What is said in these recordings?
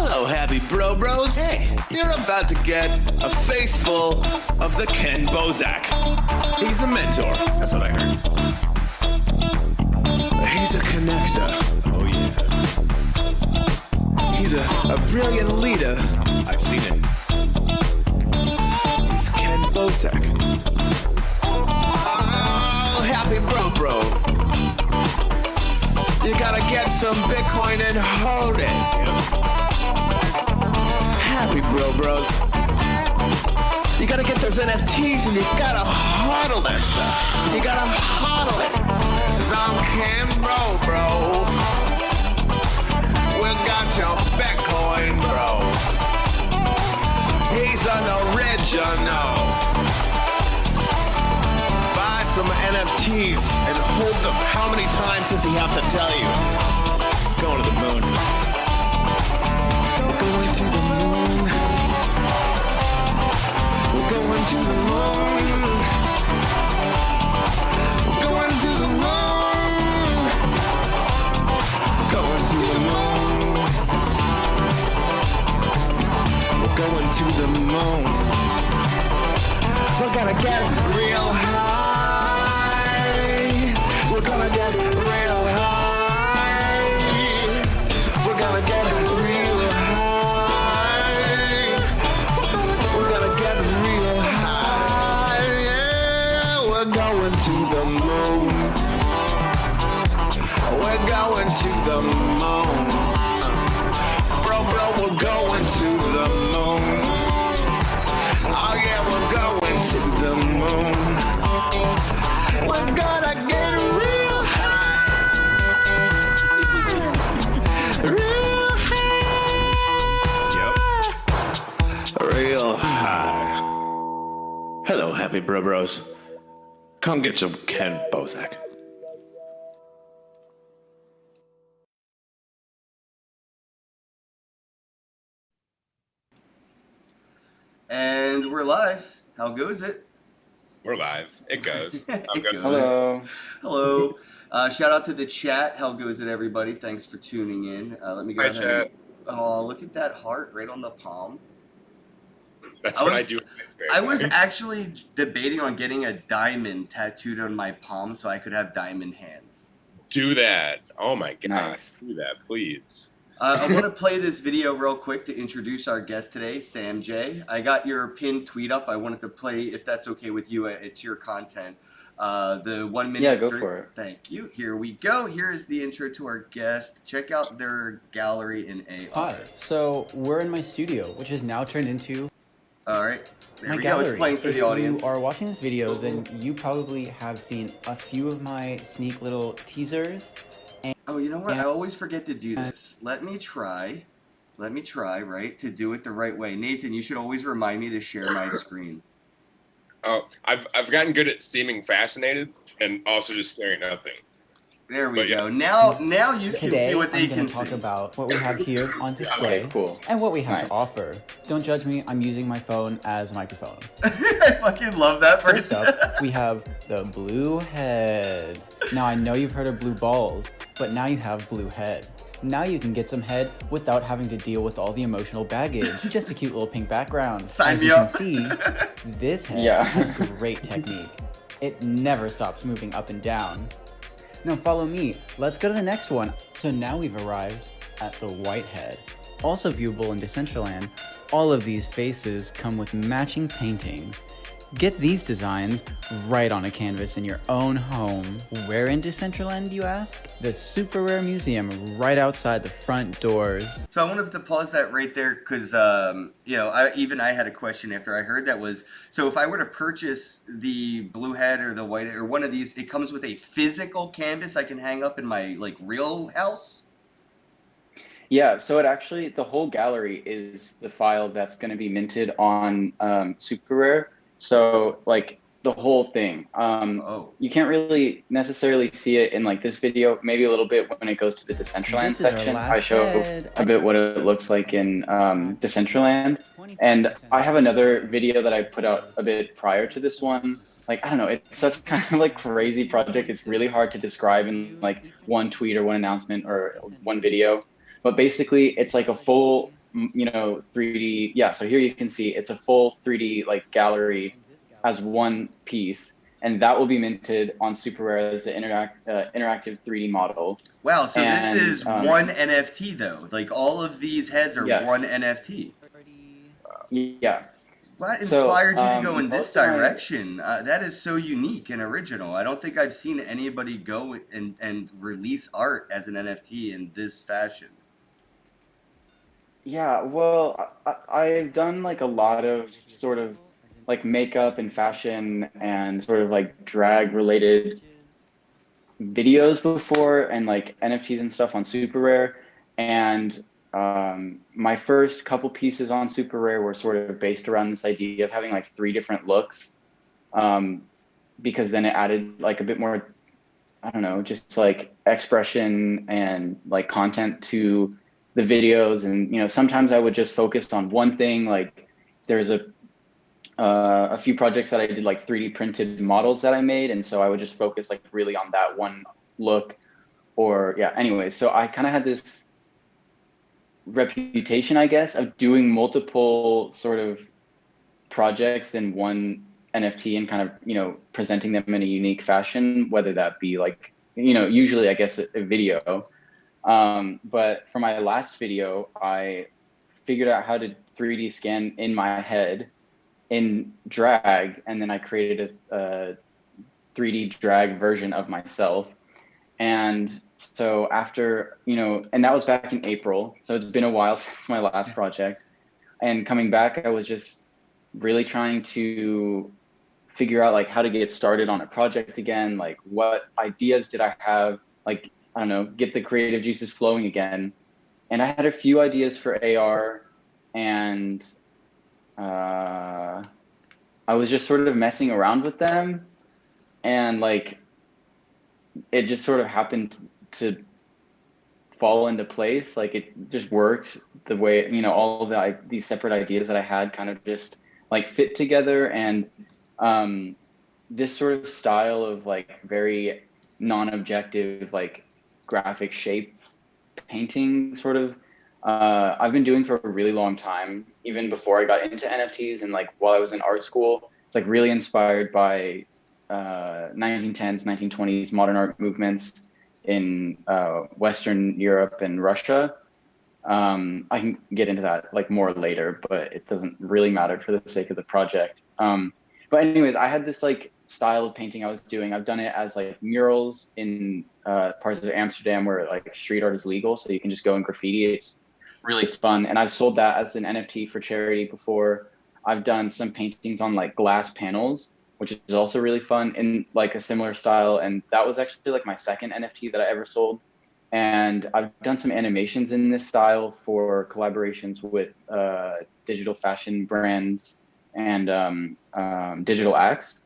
Hello, happy bros. Hey, you're about to get a face full of the Ken Bozak. He's a mentor. That's what I heard. He's a connector. Oh, yeah. He's a brilliant leader. I've seen it. He's Ken Bozak. Oh, happy bro. You gotta get some Bitcoin and hold it. Happy bros. You gotta get those NFTs and you gotta hodl that stuff. You gotta hodl it. Some Ken bro. We got your Bitcoin, bro. He's an original. Buy some NFTs and hold them. How many times does he have to tell you? Going to the moon. We're going to the moon. We're going to the moon. We're going to the moon. Going to the moon. We're going to the moon. We're gonna get real high. We're gonna get real high. We're gonna get real high. We're gonna get real high. Yeah, we're going to the moon. We're going to the moon. Bro, we're going to the moon. Oh yeah, we're going to the moon. We're gonna get real high. Real high. Yep. Real high. Hello, happy bros. Come get some Ken Bozak. And we're live. How goes it? We're live. It goes. I'm good. Hello. Shout out to the chat. How goes it, everybody? Thanks for tuning in. Let me go ahead. Chat. Oh, look at that heart right on the palm. That's what I do. I was actually debating on getting a diamond tattooed on my palm so I could have diamond hands. Do that. Oh my gosh. Nice. Do that, please. I want to play this video real quick to introduce our guest today, Sam J. I got your pinned tweet up. I wanted to play, if that's okay with you. It's your content. The 1 minute. Yeah, go for it. Thank you. Here we go. Here is the intro to our guest. Check out their gallery in AR. Hi. So we're in my studio, which is now turned into All right. There my we gallery. go. It's playing for if the audience. you are watching this video, then you probably have seen a few of my sneak little teasers. Oh, you know what? I always forget to do this. Let me try, right, to do it the right way. Nathan, you should always remind me to share my screen. Oh, I've gotten good at seeming fascinated and also just staring at nothing. There we But go. yeah. Now you can Today, see what they I'm can going to talk see. about what we have here on display Okay, cool. and what we have Nice. to offer. Don't judge me. I'm using my phone as a microphone. I fucking love that First person. up, we have the blue head. Now, I know you've heard of blue balls, but now you have blue head. Now you can get some head without having to deal with all the emotional baggage. Just a cute little pink background. Sign As me you up. can see, this head Yeah. has great technique. It never stops moving up and down. Now follow me. Let's go to the next one. So now we've arrived at the white head. Also viewable in Decentraland, all of these faces come with matching paintings. Get these designs right on a canvas in your own home. Where in Decentraland, you ask? The Super Rare Museum right outside the front doors. So I wanted to pause that right there because, you know, I had a question after I heard that was, so if I were to purchase the blue head or the white head or one of these, it comes with a physical canvas I can hang up in my, like, real house? Yeah, so it actually, the whole gallery is the file that's going to be minted on Super Rare. So like the whole thing. You can't really necessarily see it in like this video, maybe a little bit when it goes to the Decentraland section. I show a bit what it looks like in Decentraland. And I have another video that I put out a bit prior to this one. Like, I don't know, it's such kind of like crazy project. It's really hard to describe in like one tweet or one announcement or one video. But basically it's like a full 3D. Yeah, so here you can see it's a full 3D like gallery as one piece, and that will be minted on Super Rare as the interactive 3D model. Wow, so this And is one NFT though. Like all of these heads are yes. one NFT. Yeah. What So, inspired you to go in this most of my- direction? That is so unique and original. I don't think I've seen anybody go and release art as an NFT in this fashion. Yeah, well, I've done like a lot of sort of like makeup and fashion and sort of like drag related videos before, and like NFTs and stuff on Super Rare. And my first couple pieces on Super Rare were sort of based around this idea of having like 3 different looks, because then it added like a bit more, I don't know, just like expression and like content to the videos. And sometimes I would just focus on one thing. Like there's a few projects that I did like 3D printed models that I made, and so I would just focus like really on that one look. Or yeah, anyway, so I kind of had this reputation, I guess, of doing multiple sort of projects in one NFT and kind of presenting them in a unique fashion, whether that be like usually I guess a video. But for my last video, I figured out how to 3D scan in my head in drag, and then I created a 3D drag version of myself. And so after, and that was back in April, so it's been a while since my last project. And coming back, I was just really trying to figure out like how to get started on a project again, like what ideas did I have, like, I don't know, get the creative juices flowing again. And I had a few ideas for AR, and I was just sort of messing around with them, and like it just sort of happened to fall into place. Like it just worked the way, all of these separate ideas that I had kind of just like fit together. And this sort of style of like very non-objective, like graphic shape painting sort of, I've been doing for a really long time, even before I got into NFTs. And like while I was in art school, it's like really inspired by 1910s, 1920s modern art movements in Western Europe and Russia. I can get into that like more later, but it doesn't really matter for the sake of the project. But anyways, I had this like style of painting I was doing. I've done it as like murals in parts of Amsterdam where like street art is legal, so you can just go and graffiti. It's really fun. And I've sold that as an NFT for charity before. I've done some paintings on like glass panels, which is also really fun in like a similar style. And that was actually like my second NFT that I ever sold. And I've done some animations in this style for collaborations with digital fashion brands and digital acts.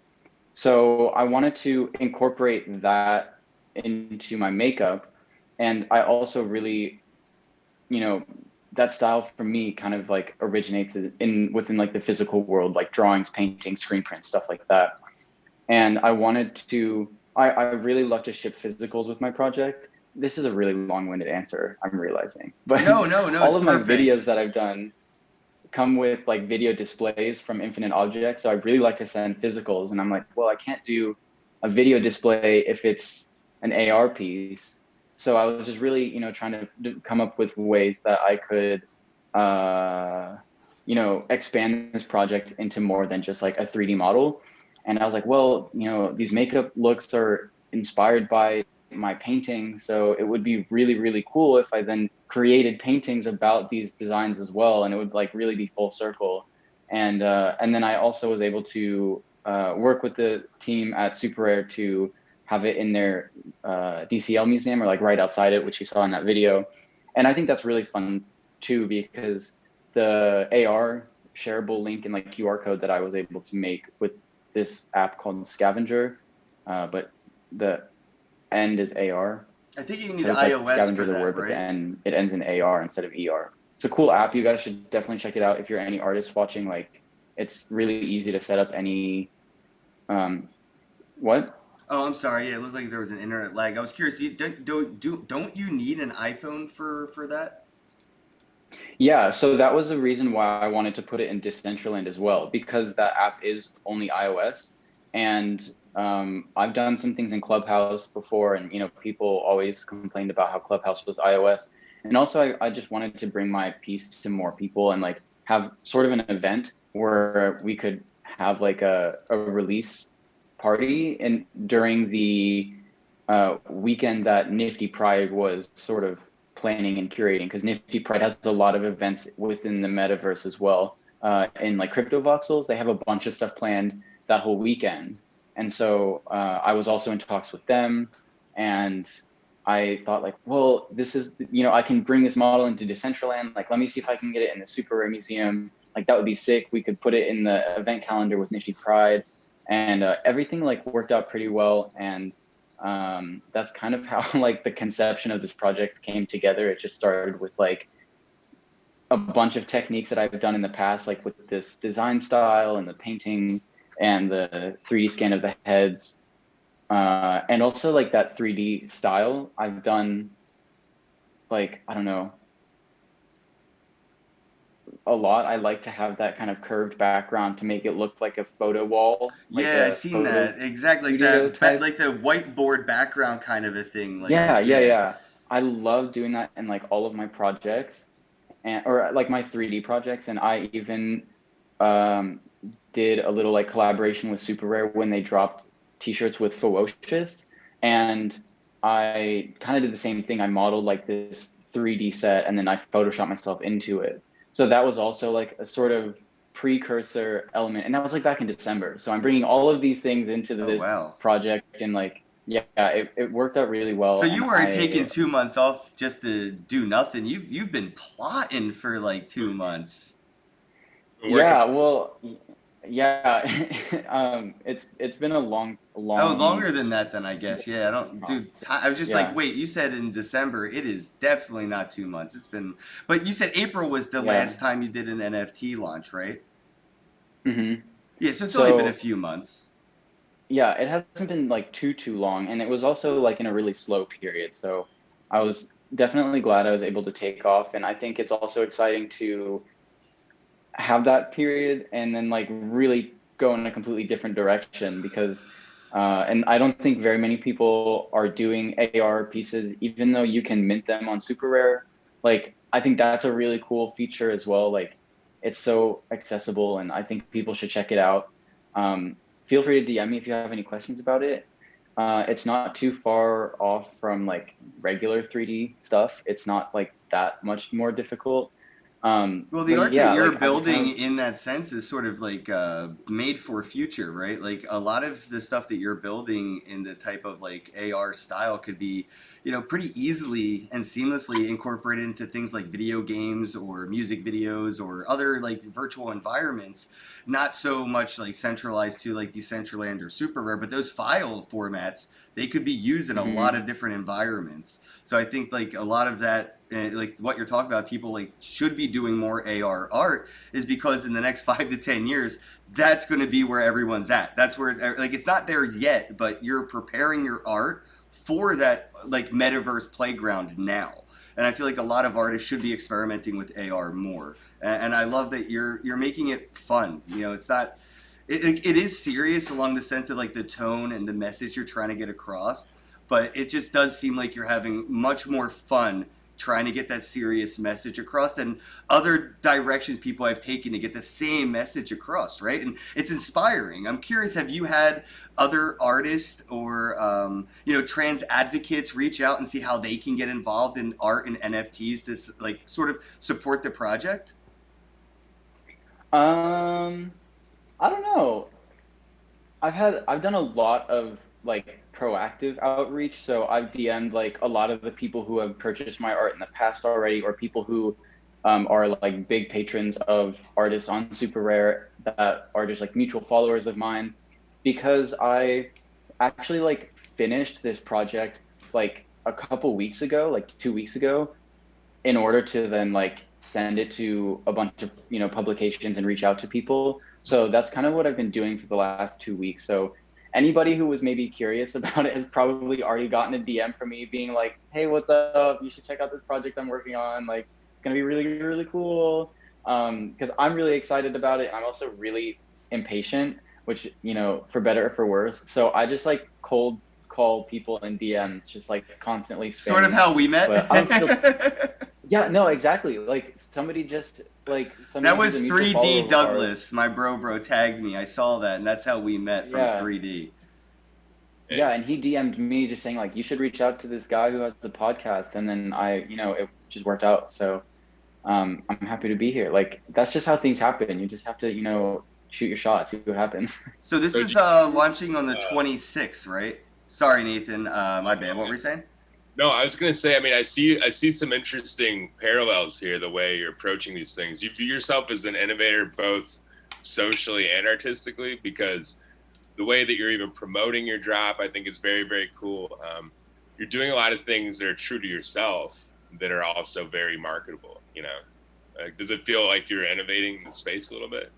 So I wanted to incorporate that into my makeup. And I also really, that style for me kind of like originates within like the physical world, like drawings, paintings, screen prints, stuff like that. And I wanted to, I really love to ship physicals with my project. This is a really long-winded answer, I'm realizing. But no, all of my perfect. videos that I've done come with like video displays from Infinite Objects. So I really like to send physicals, and I'm like, well, I can't do a video display if it's an AR piece. So I was just really, trying to come up with ways that I could, expand this project into more than just like a 3D model. And I was like, well, these makeup looks are inspired by my painting. So it would be really, really cool if I then created paintings about these designs as well. And it would like really be full circle. And then I also was able to work with the team at Super Rare to have it in their DCL museum, or like right outside it, which you saw in that video. And I think that's really fun too, because the AR shareable link and like QR code that I was able to make with this app called Scavenger, but the end is AR. I think you need so iOS like Scavenger, for the that, word, right? but then it ends in AR instead of ER. It's a cool app. You guys should definitely check it out if you're any artist watching. Like, it's really easy to set up any. What? Oh, I'm sorry. Yeah, it looked like there was an internet lag. I was curious. Don't you need an iPhone for that? Yeah, so that was the reason why I wanted to put it in Decentraland as well, because that app is only iOS. And I've done some things in Clubhouse before, and people always complained about how Clubhouse was iOS. And also, I just wanted to bring my piece to more people and like have sort of an event where we could have like a release party and during the weekend that Nifty Pride was sort of planning and curating, because Nifty Pride has a lot of events within the metaverse as well. In like crypto voxels, they have a bunch of stuff planned that whole weekend. And so I was also in talks with them, and I thought like, well, this is, I can bring this model into Decentraland. Like, let me see if I can get it in the Super Rare Museum. Like, that would be sick. We could put it in the event calendar with Nifty Pride, and everything like worked out pretty well. And that's kind of how like the conception of this project came together. It just started with like a bunch of techniques that I've done in the past, like with this design style and the paintings and the 3D scan of the heads, and also like that 3D style. I've done like, I don't know, a lot. I like to have that kind of curved background to make it look like a photo wall. Like Yeah, I seen that exactly, like that, like the whiteboard background kind of a thing. Like, yeah. I love doing that in like all of my projects, or like my 3D projects. And I even did a little like collaboration with Super Rare when they dropped t-shirts with Ferocious, and I kind of did the same thing. I modeled like this 3D set, and then I photoshopped myself into it. So that was also like a sort of precursor element, and that was like back in December. So I'm bringing all of these things into this project, and like, yeah, it worked out really well. So you weren't taking 2 months off just to do nothing. You've been plotting for like 2 months. Yeah, well, yeah, it's been a long. Oh, longer than that, then I guess. Yeah, I don't, dude. I was just like, wait, you said in December. It is definitely not 2 months. It's been, but you said April was the last time you did an NFT launch, right? Mm-hmm. Yeah, so it's only been a few months. Yeah, it hasn't been like too long, and it was also like in a really slow period. So I was definitely glad I was able to take off, and I think it's also exciting to have that period and then like really go in a completely different direction, because and I don't think very many people are doing AR pieces, even though you can mint them on Super Rare. Like, I think that's a really cool feature as well. Like, it's so accessible, and I think people should check it out. Feel free to DM me if you have any questions about it. It's not too far off from like regular 3D stuff. It's not like that much more difficult. Well, the art that you're building in that sense is sort of like made for future, right? Like a lot of the stuff that you're building in the type of like AR style could be, pretty easily and seamlessly incorporated into things like video games or music videos or other like virtual environments. Not so much like centralized to like Decentraland or Super Rare, but those file formats, they could be used in a lot of different environments. So I think like a lot of that, like what you're talking about, people like should be doing more AR art, is because in the next 5 to 10 years, that's going to be where everyone's at. That's where it's like, it's not there yet, but you're preparing your art for that like metaverse playground now. And I feel like a lot of artists should be experimenting with AR more. And I love that you're making it fun. It's not, it is serious along the sense of like the tone and the message you're trying to get across, but it just does seem like you're having much more fun trying to get that serious message across than other directions people have taken to get the same message across, right? And it's inspiring. I'm curious, have you had other artists or trans advocates reach out and see how they can get involved in art and NFTs to like sort of support the project? I don't know. I've done a lot of like proactive outreach. So I've DM'd like a lot of the people who have purchased my art in the past already, or people who are like big patrons of artists on Super Rare that are just like mutual followers of mine, because I actually like finished this project like a couple weeks ago, like 2 weeks ago, in order to then like send it to a bunch of publications and reach out to people. So that's kind of what I've been doing for the last 2 weeks. So anybody who was maybe curious about it has probably already gotten a DM from me being like, hey, what's up? You should check out this project I'm working on. Like, it's going to be really, really cool. Because I'm really excited about it. I'm also really impatient, which, you know, for better or for worse. So I just like cold call people in DMs, just like constantly spamming. Sort of how we met. But I don't feel. Yeah, no, exactly. Like somebody just like somebody That was who's a mutual follower 3D of Douglas. My bro tagged me. I saw that, and that's how we met from Yeah. 3D. Yeah, and he DM'd me just saying like, you should reach out to this guy who has a podcast, and then it just worked out. So I'm happy to be here. Like that's just how things happen. You just have to, shoot your shot, see what happens. So this is launching on the 26th, right? Sorry, Nathan. My bad. What were you saying? No, I was gonna say. I mean, I see some interesting parallels here. The way you're approaching these things, you view yourself as an innovator, both socially and artistically, because the way that you're even promoting your drop, I think, is very, very cool. You're doing a lot of things that are true to yourself that are also very marketable. You know, like, does it feel like you're innovating the space a little bit?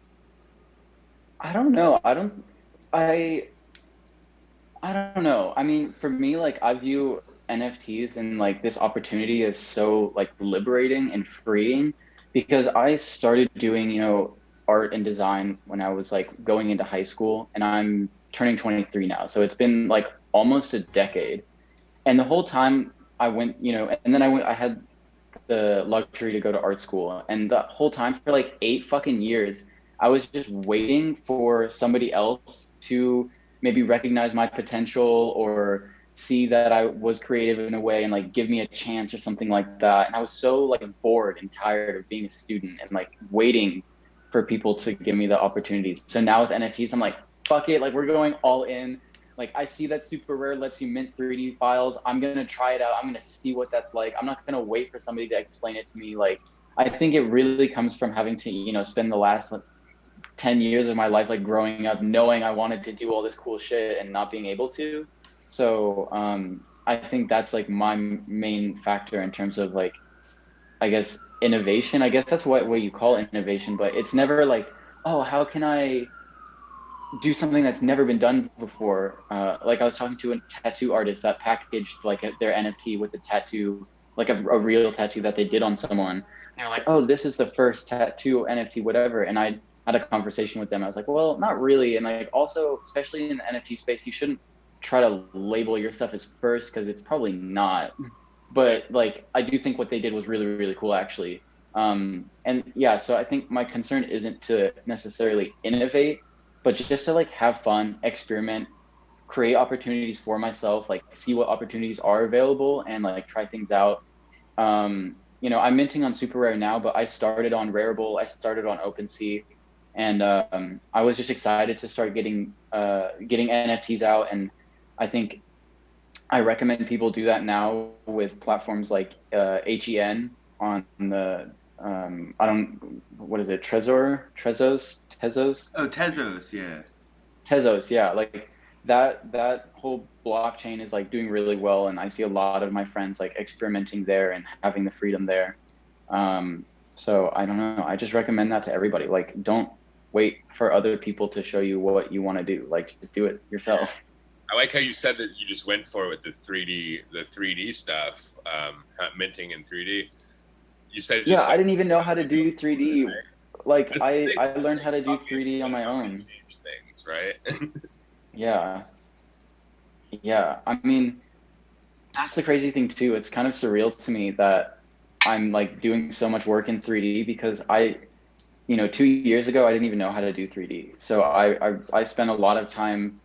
I don't know. I don't know. I mean, for me, like I view NFTs and like this opportunity is so like liberating and freeing, because I started doing, art and design when I was like going into high school, and I'm turning 23 now. So it's been like almost a decade. And the whole time I went, and then I had the luxury to go to art school, and the whole time for like 8 fucking years, I was just waiting for somebody else to maybe recognize my potential or see that I was creative in a way and like give me a chance or something like that. And I was so like bored and tired of being a student and like waiting for people to give me the opportunities. So now with NFTs, I'm like, fuck it, like we're going all in. Like I see that Super Rare lets you mint 3D files. I'm gonna try it out. I'm gonna see what that's like. I'm not gonna wait for somebody to explain it to me. Like I think it really comes from having to, spend the last 10 years of my life like growing up knowing I wanted to do all this cool shit and not being able to. So I think that's like my main factor in terms of like, I guess, innovation. I guess that's what you call innovation, but it's never like, oh, how can I do something that's never been done before? Like I was talking to a tattoo artist that packaged like their NFT with a tattoo, like a real tattoo that they did on someone. And they're like, oh, this is the first tattoo NFT, whatever. And I had a conversation with them. I was like, well, not really. And like also, especially in the NFT space, you shouldn't try to label your stuff as first, because it's probably not. But like I do think what they did was really, really cool actually. And yeah, so I think my concern isn't to necessarily innovate, but just to like have fun, experiment, create opportunities for myself, like see what opportunities are available and like try things out. I'm minting on Super Rare now, but I started on Rarible, I started on OpenSea, and I was just excited to start getting NFTs out. And I think I recommend people do that now with platforms like HEN on the what is it? Tezos? Oh, Tezos, yeah. Tezos, yeah. Like that whole blockchain is like doing really well, and I see a lot of my friends like experimenting there and having the freedom there. So I don't know. I just recommend that to everybody. Like, don't wait for other people to show you what you want to do. Like, just do it yourself. I like how you said that you just went for it with the 3D stuff, minting in 3D. You said just I didn't even know how to do 3D. Like I learned how to do 3D on my own. Things, right? Yeah. I mean, that's the crazy thing too. It's kind of surreal to me that I'm like doing so much work in 3D, because 2 years ago I didn't even know how to do 3D. So I spent a lot of time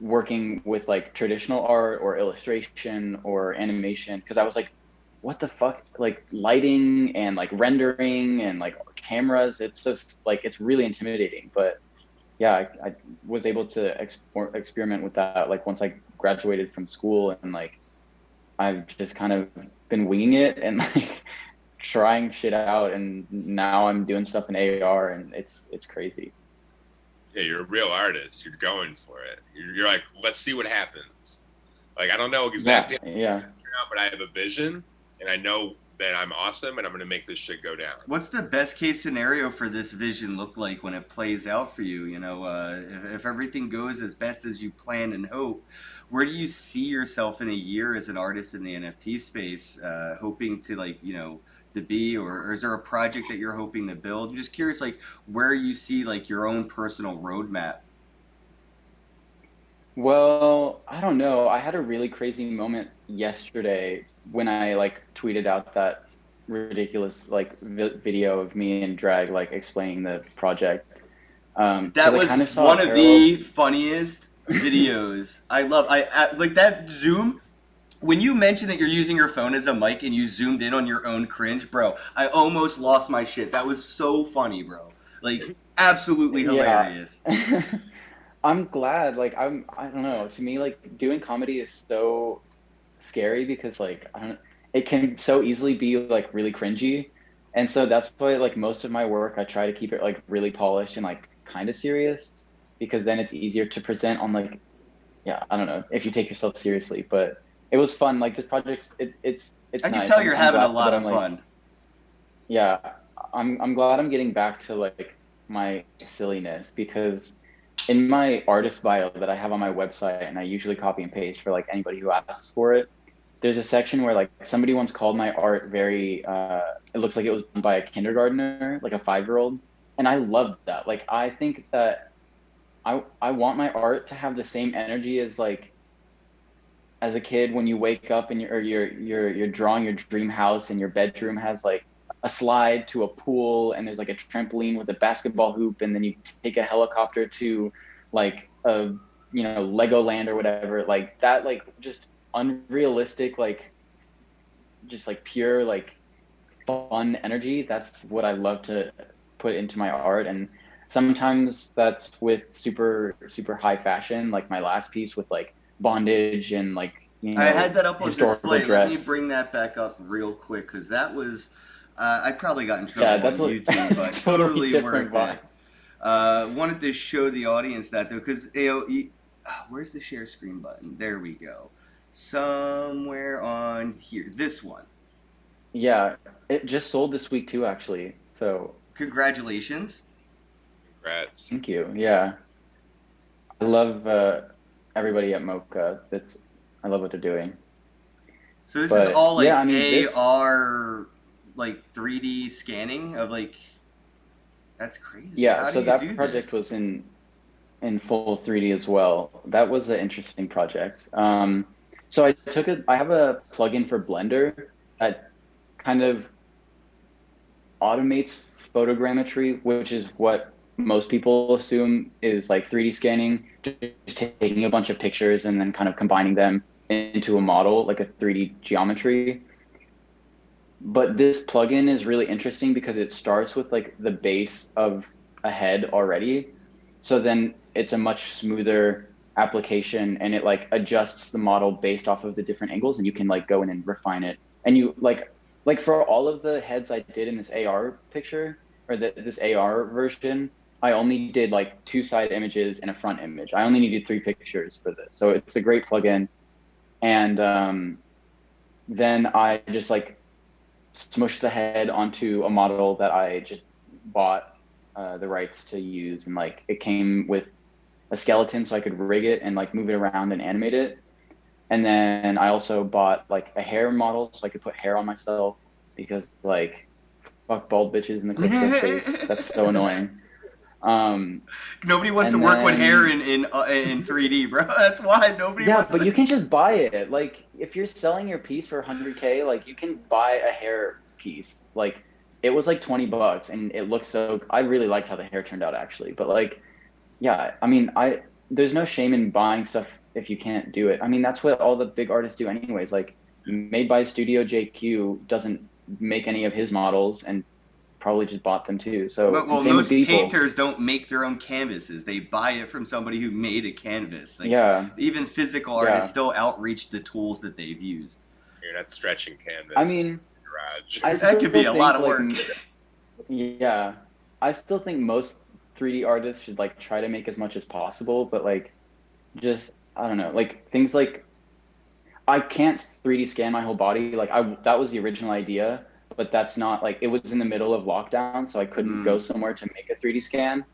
working with like traditional art or illustration or animation, because I was like, what the fuck, like lighting and like rendering and like cameras, it's just like it's really intimidating. But yeah, I was able to experiment with that like once I graduated from school, and like I've just kind of been winging it and like trying shit out, and now I'm doing stuff in AR, and it's crazy. Yeah, you're a real artist. You're going for it. You're like, let's see what happens. Like, I don't know exactly yeah. But I have a vision, and I know that I'm awesome, and I'm going to make this shit go down. What's the best case scenario for this vision look like when it plays out for you? If everything goes as best as you plan and hope, where do you see yourself in a year as an artist in the NFT space, hoping to to be, or is there a project that you're hoping to build? I'm just curious, like, where you see like your own personal roadmap. Well, I don't know. I had a really crazy moment yesterday when I like tweeted out that ridiculous like video of me in drag like explaining the project. That 'Cause I was kind of saw one a of parallel. the funniest videos. I like that zoom. When you mentioned that you're using your phone as a mic and you zoomed in on your own cringe, bro, I almost lost my shit. That was so funny, bro. Like, absolutely Yeah. hilarious. I'm glad. Like I don't know. To me, like doing comedy is so scary because like I don't. It can so easily be like really cringy, and so that's why like most of my work I try to keep it like really polished and like kind of serious, because then it's easier to present on like yeah I don't know if you take yourself seriously. But it was fun. Like this project's it's I can nice. tell you're I'm having a glad lot that of I'm like fun. yeah I'm glad I'm getting back to like my silliness because in my artist bio that I have on my website, and I usually copy and paste for like anybody who asks for it, there's a section where like somebody once called my art very it looks like it was done by a kindergartner, like a 5-year-old. And I loved that. Like I think that I want my art to have the same energy as like as a kid when you wake up and you're drawing your dream house and your bedroom has like a slide to a pool and there's like a trampoline with a basketball hoop, and then you take a helicopter to like a Legoland or whatever, like that, like just unrealistic, like just like pure like fun energy. That's what I love to put into my art. And sometimes that's with super high fashion, like my last piece with like Bondage and like I had that up on historical display. Let me dress. bring that back up real quick because that was, I probably got in Yeah, trouble on that's like YouTube, but totally totally different worth vibe. it. Wanted to show the audience that though, because where's the share screen button? There we go. Somewhere on here. This one. Yeah, it just sold this week too, actually. So Congratulations. Congrats. thank you. Yeah, I love everybody at Mocha. I love what they're doing. So this is But all like yeah, I mean AR, like 3D scanning of like. That's crazy. yeah, How do so you that do project this? was in full 3D as well. That was an interesting project. So I have a plugin for Blender that kind of automates photogrammetry, which is what most people assume is like 3D scanning, just taking a bunch of pictures and then kind of combining them into a model, like a 3D geometry. But this plugin is really interesting because it starts with like the base of a head already. So then it's a much smoother application, and it like adjusts the model based off of the different angles, and you can like go in and refine it. And you like for all of the heads I did in this AR picture or this AR version, I only did like 2 side images and a front image. I only needed 3 pictures for this. So it's a great plugin. And then I just like smushed the head onto a model that I just bought the rights to use, and like it came with a skeleton so I could rig it and like move it around and animate it. And then I also bought like a hair model so I could put hair on myself, because like fuck bald bitches in the crypto space. That's so annoying. Nobody wants to and work with hair then in 3D, bro. That's why nobody yeah, wants but to. you can just buy it. Like if you're selling your piece for 100K, like you can buy a hair piece. Like it was like $20 and it looks so, I really liked how the hair turned out actually. But like, yeah, I mean, there's no shame in buying stuff if you can't do it. I mean, that's what all the big artists do anyways. Like Made by Studio JQ doesn't make any of his models and probably just bought them too. So Well, same with most people. painters don't make their own canvases. They buy it from somebody who made a canvas. Like, Yeah. even physical artists still outreach the tools that they've used. You're not stretching canvas. I mean, garage. That could be a lot of like, work. Yeah, I still think most 3D artists should like try to make as much as possible, but like just I don't know, like things like I can't 3D scan my whole body. Like that was the original idea, but that's not like it was in the middle of lockdown, so I couldn't go somewhere to make a 3D scan.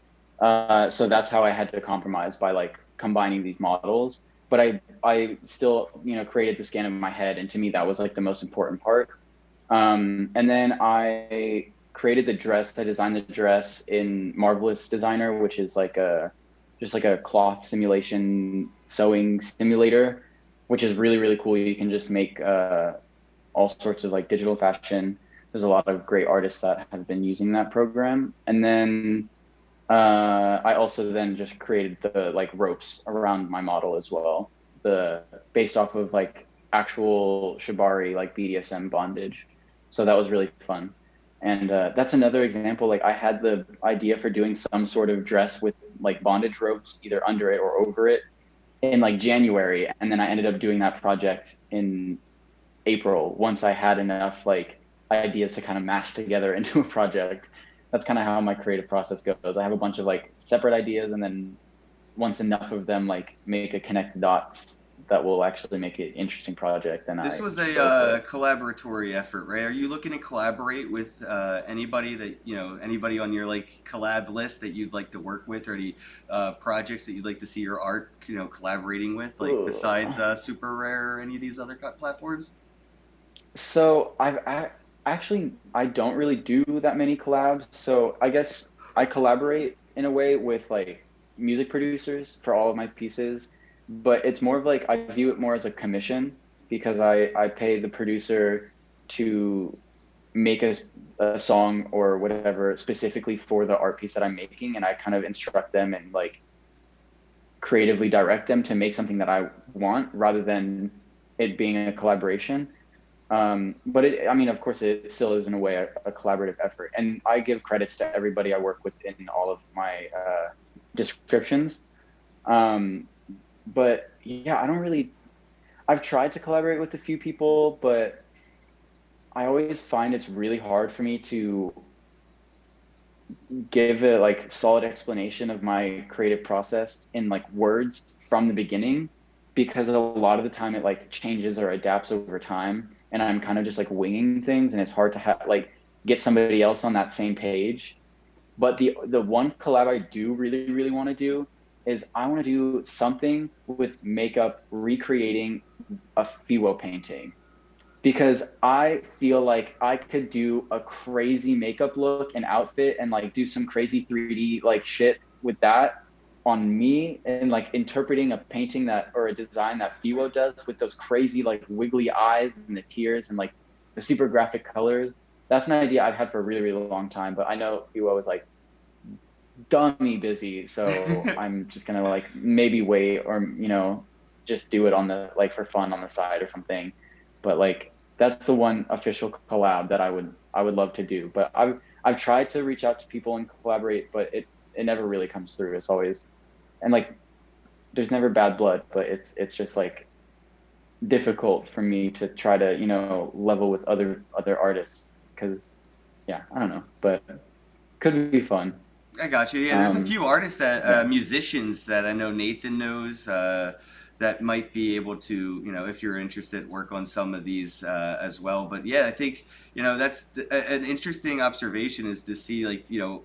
So that's how I had to compromise by like combining these models. But I still created the scan in my head, and to me that was like the most important part. And then I created the dress. I designed the dress in Marvelous Designer, which is like just like a cloth simulation sewing simulator, which is really, really cool. You can just make all sorts of like digital fashion. There's a lot of great artists that have been using that program. And then I also then just created the like ropes around my model as well, based off of like actual shibari, like BDSM bondage. So that was really fun. And that's another example. Like I had the idea for doing some sort of dress with like bondage ropes, either under it or over it, in like January. And then I ended up doing that project in April once I had enough like ideas to kind of mash together into a project. That's kind of how my creative process goes. I have a bunch of like separate ideas, and then once enough of them like make a connect dots that will actually make it an interesting project, then this was a collaboratory effort, right? Are you looking to collaborate with anybody that, you know, anybody on your like collab list that you'd like to work with, or any projects that you'd like to see your art, you know, collaborating with, like besides Super Rare or any of these other platforms? So I don't really do that many collabs. So I guess I collaborate in a way with like music producers for all of my pieces, but it's more of like, I view it more as a commission, because I pay the producer to make a song or whatever specifically for the art piece that I'm making. And I kind of instruct them and like creatively direct them to make something that I want, rather than it being a collaboration. But I mean, of course, it still is in a way a collaborative effort. And I give credits to everybody I work with in all of my descriptions. But yeah, I've tried to collaborate with a few people, but I always find it's really hard for me to give a like solid explanation of my creative process in like words from the beginning, because a lot of the time it like changes or adapts over time. And I'm kind of just like winging things, and it's hard to like get somebody else on that same page. But the one collab I do really, really want to do is I want to do something with makeup recreating a Fiwo painting, because I feel like I could do a crazy makeup look and outfit and like do some crazy 3D like shit with that on me, and like interpreting a painting that, or a design that Fiwo does with those crazy like wiggly eyes and the tears and like the super graphic colors. That's an idea I've had for a really, really long time, but I know Fiwo is like dummy busy, so I'm just gonna like maybe wait, or you know, just do it on the like for fun on the side or something. But like that's the one official collab that I would love to do. But I've tried to reach out to people and collaborate, but it never really comes through. It's always, and like there's never bad blood, but it's just like difficult for me to try to, you know, level with other artists, because yeah, I don't know, but could be fun. I got you. Yeah, there's a few artists that musicians that I know Nathan knows that might be able to, you know, if you're interested, work on some of these as well. But yeah, I think, you know, that's an interesting observation, is to see like, you know,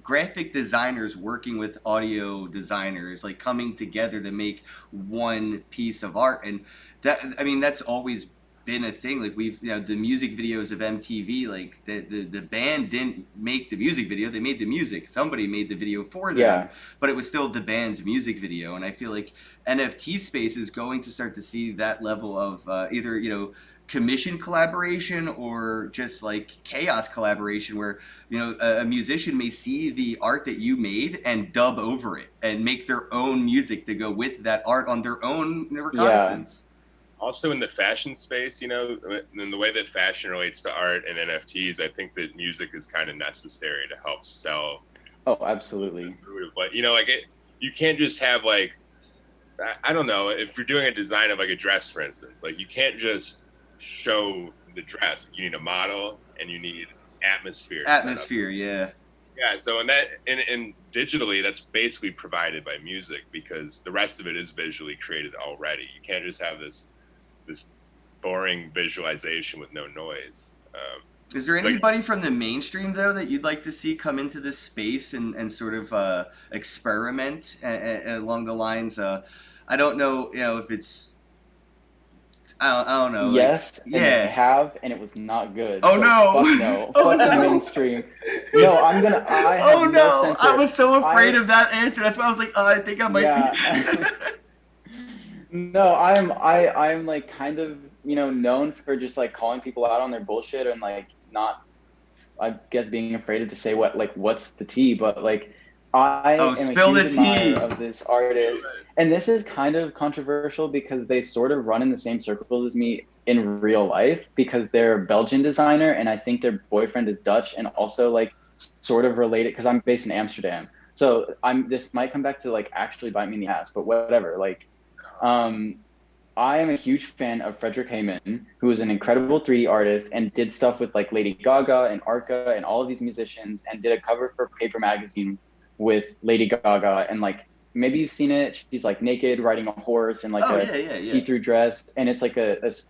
graphic designers working with audio designers, like coming together to make one piece of art. And that, I mean, that's always been a thing. Like we've, you know, the music videos of MTV, like the band didn't make the music video, they made the music. Somebody made the video for them, but it was still the band's music video. And I feel like NFT space is going to start to see that level of either, you know, commission collaboration or just like chaos collaboration, where, you know, a musician may see the art that you made and dub over it and make their own music to go with that art on their own reconnaissance. Also in the fashion space, you know, in the way that fashion relates to art and NFTs, I think that music is kind of necessary to help sell. Oh, absolutely. But, you know, like you can't just have like, I don't know, if you're doing a design of like a dress, for instance, like you can't just show the dress. You need a model and you need atmosphere. Yeah. Yeah, so and digitally, that's basically provided by music, because the rest of it is visually created already. You can't just have this boring visualization with no noise. Is there anybody from the mainstream though that you'd like to see come into this space and sort of experiment along the lines? I don't know, you know, if it's I don't know. Yes, like, and I yeah. have, and it was not good. Oh so no! Fuck no! Oh Fuck the no! mainstream. No, I have Oh no no! censor. I was so afraid I- of that answer. That's why I was like, oh, I think I might Yeah. be. No, I'm like kind of, known for just like calling people out on their bullshit and like not, I guess, being afraid of to say what's the tea, but like I Oh, am a spill huge the tea. admirer of this artist. And this is kind of controversial because they sort of run in the same circles as me in real life because they're a Belgian designer and I think their boyfriend is Dutch and also like sort of related because I'm based in Amsterdam. So this might come back to like actually bite me in the ass, but whatever. Like um, I am a huge fan of Frederick Heyman, who is an incredible 3D artist and did stuff with like Lady Gaga and Arca and all of these musicians and did a cover for Paper Magazine with Lady Gaga. And like, maybe you've seen it. She's like naked riding a horse and like Yeah. see-through dress. And it's like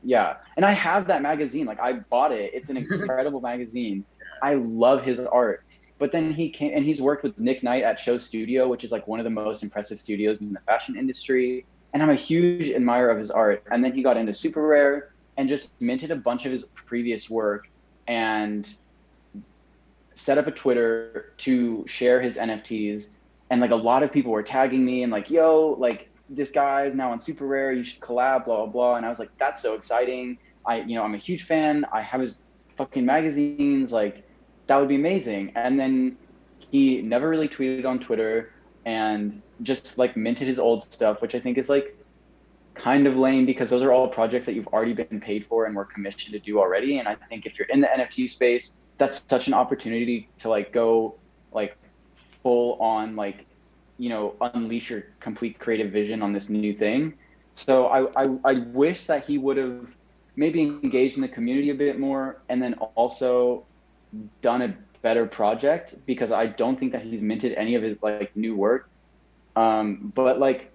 yeah. And I have that magazine. Like I bought it. It's an incredible magazine. I love his art. But then he came and he's worked with Nick Knight at Show Studio, which is like one of the most impressive studios in the fashion industry. And I'm a huge admirer of his art. And then he got into Super Rare and just minted a bunch of his previous work and set up a Twitter to share his NFTs. And like a lot of people were tagging me and like, yo, like this guy is now on Super Rare, you should collab, blah, blah, blah. And I was like, that's so exciting. I'm a huge fan. I have his fucking magazines. Like that would be amazing. And then he never really tweeted on Twitter and just like minted his old stuff, which I think is like kind of lame because those are all projects that you've already been paid for and were commissioned to do already. And I think if you're in the NFT space, that's such an opportunity to like go like full on like, unleash your complete creative vision on this new thing. So I wish that he would have maybe engaged in the community a bit more and then also done a better project because I don't think that he's minted any of his like new work. But like,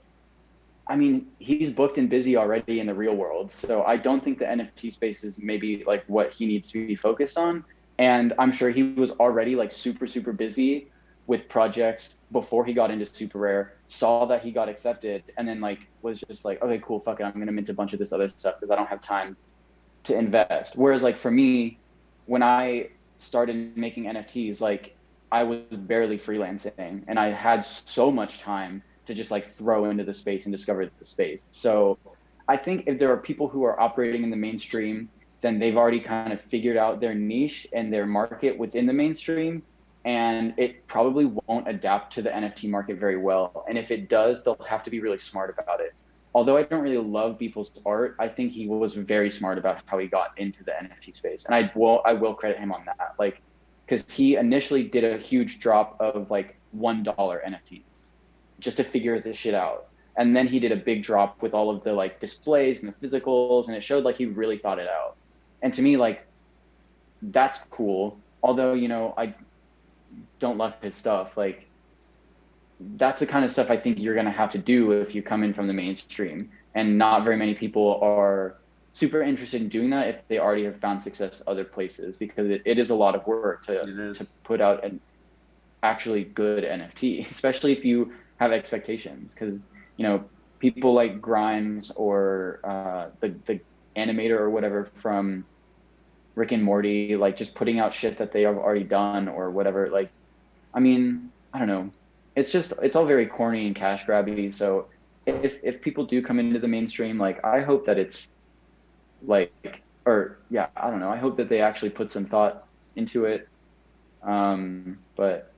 I mean, he's booked and busy already in the real world. So I don't think the NFT space is maybe like what he needs to be focused on. And I'm sure he was already like super, super busy with projects before he got into Super Rare, saw that he got accepted, and then like was just like, okay, cool, fuck it, I'm gonna mint a bunch of this other stuff because I don't have time to invest. Whereas like for me, when I started making NFTs, like I was barely freelancing and I had so much time to just like throw into the space and discover the space. So I think if there are people who are operating in the mainstream, then they've already kind of figured out their niche and their market within the mainstream. And it probably won't adapt to the NFT market very well. And if it does, they'll have to be really smart about it. Although I don't really love Beeple's art, I think he was very smart about how he got into the NFT space. And I will credit him on that. Like, because he initially did a huge drop of like $1 NFTs just to figure this shit out. And then he did a big drop with all of the like displays and the physicals, and it showed like he really thought it out. And to me, like, that's cool. Although, I don't love his stuff. Like, that's the kind of stuff I think you're going to have to do if you come in from the mainstream. And not very many people are super interested in doing that if they already have found success other places, because it is a lot of work to put out an actually good NFT, especially if you have expectations. Because, people like Grimes or the animator or whatever from Rick and Morty, like just putting out shit that they have already done or whatever. Like, I mean, I don't know. It's all very corny and cash grabby. So if people do come into the mainstream, like I hope that it's like, I don't know. I hope that they actually put some thought into it. But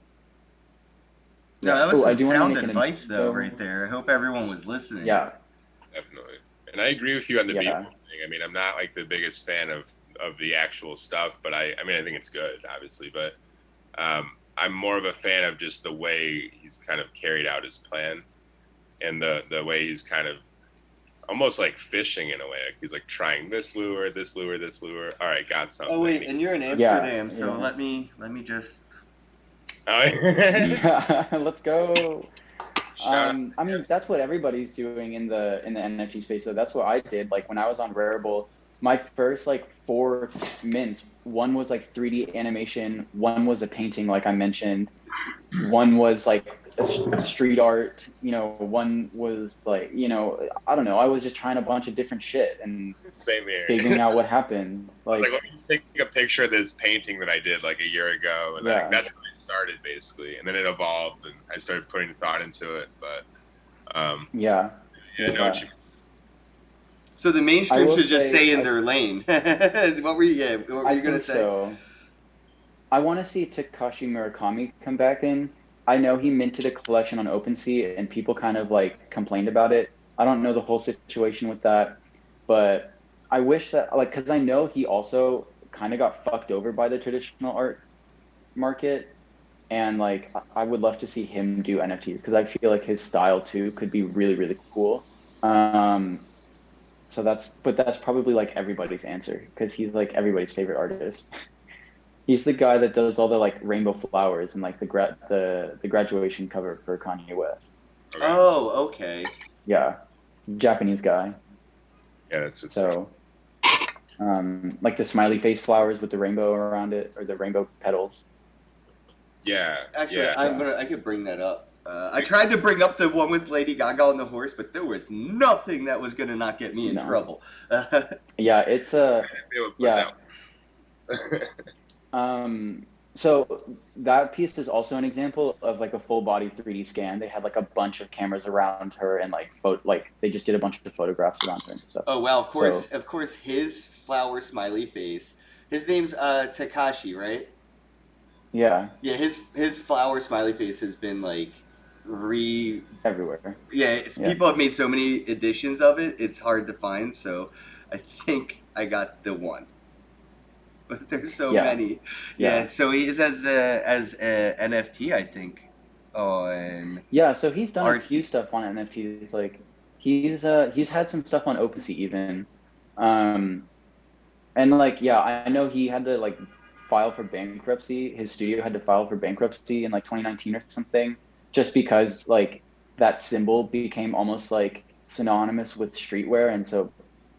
no, that was some sound advice though, right there. I hope everyone was listening. Yeah, definitely. And I agree with you on the Yeah. Beeple thing. I mean, I'm not like the biggest fan of the actual stuff, but I mean, I think it's good, obviously. But I'm more of a fan of just the way he's kind of carried out his plan, and the way he's kind of almost like fishing in a way. Like he's like trying this lure, this lure, this lure. All right, got something. Oh wait, and you're in Amsterdam, so let me just. Oh, yeah. Let's go. I mean, that's what everybody's doing in the NFT space. So that's what I did. Like when I was on Rarible, my first like 4 mints, one was like 3D animation, one was a painting, like I mentioned, one was like street art, one was like, I don't know, I was just trying a bunch of different shit and Same here. figuring out what happened. Like, let me just take a picture of this painting that I did like a year ago, and that's how I started basically, and then it evolved, and I started putting thought into it. But yeah. So the mainstream should just stay in their lane. What were you gonna say? So. I want to see Takashi Murakami come back in. I know he minted a collection on OpenSea, and people kind of like complained about it. I don't know the whole situation with that, but I wish that, like, because I know he also kind of got fucked over by the traditional art market, and like I would love to see him do NFTs because I feel like his style too could be really, really cool. So that's probably like everybody's answer because he's like everybody's favorite artist. He's the guy that does all the like rainbow flowers and like the graduation cover for Kanye West. Oh, okay. Yeah, Japanese guy. Yeah, that's what's so. Like the smiley face flowers with the rainbow around it, or the rainbow petals. Yeah. Actually, I could bring that up. I tried to bring up the one with Lady Gaga on the horse, but there was nothing that was gonna not get me in trouble. Yeah, it's yeah. So that piece is also an example of like a full body 3D scan. They had like a bunch of cameras around her and like they just did a bunch of photographs around her and stuff. Oh wow! Of course, his flower smiley face. His name's Takashi, right? Yeah. Yeah, his flower smiley face has been like everywhere. Yeah, people have made so many editions of it. It's hard to find. So I think I got the one. But there's so many. Yeah. So he is as a NFT, I think. On so he's done a few stuff on NFTs. Like he's had some stuff on OpenSea even, and like I know he had to like file for bankruptcy. His studio had to file for bankruptcy in like 2019 or something, just because like that symbol became almost like synonymous with streetwear, and so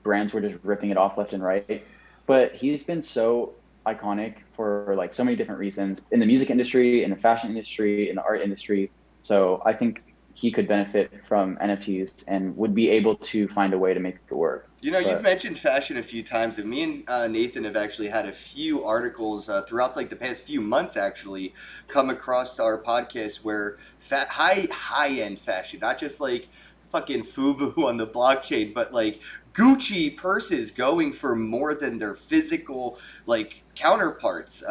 brands were just ripping it off left and right. But he's been so iconic for like so many different reasons in the music industry, in the fashion industry, in the art industry. So I think he could benefit from NFTs and would be able to find a way to make it work. You've mentioned fashion a few times, and me and Nathan have actually had a few articles throughout like the past few months actually come across our podcast where high-end fashion, not just like fucking FUBU on the blockchain, but like Gucci purses going for more than their physical like counterparts.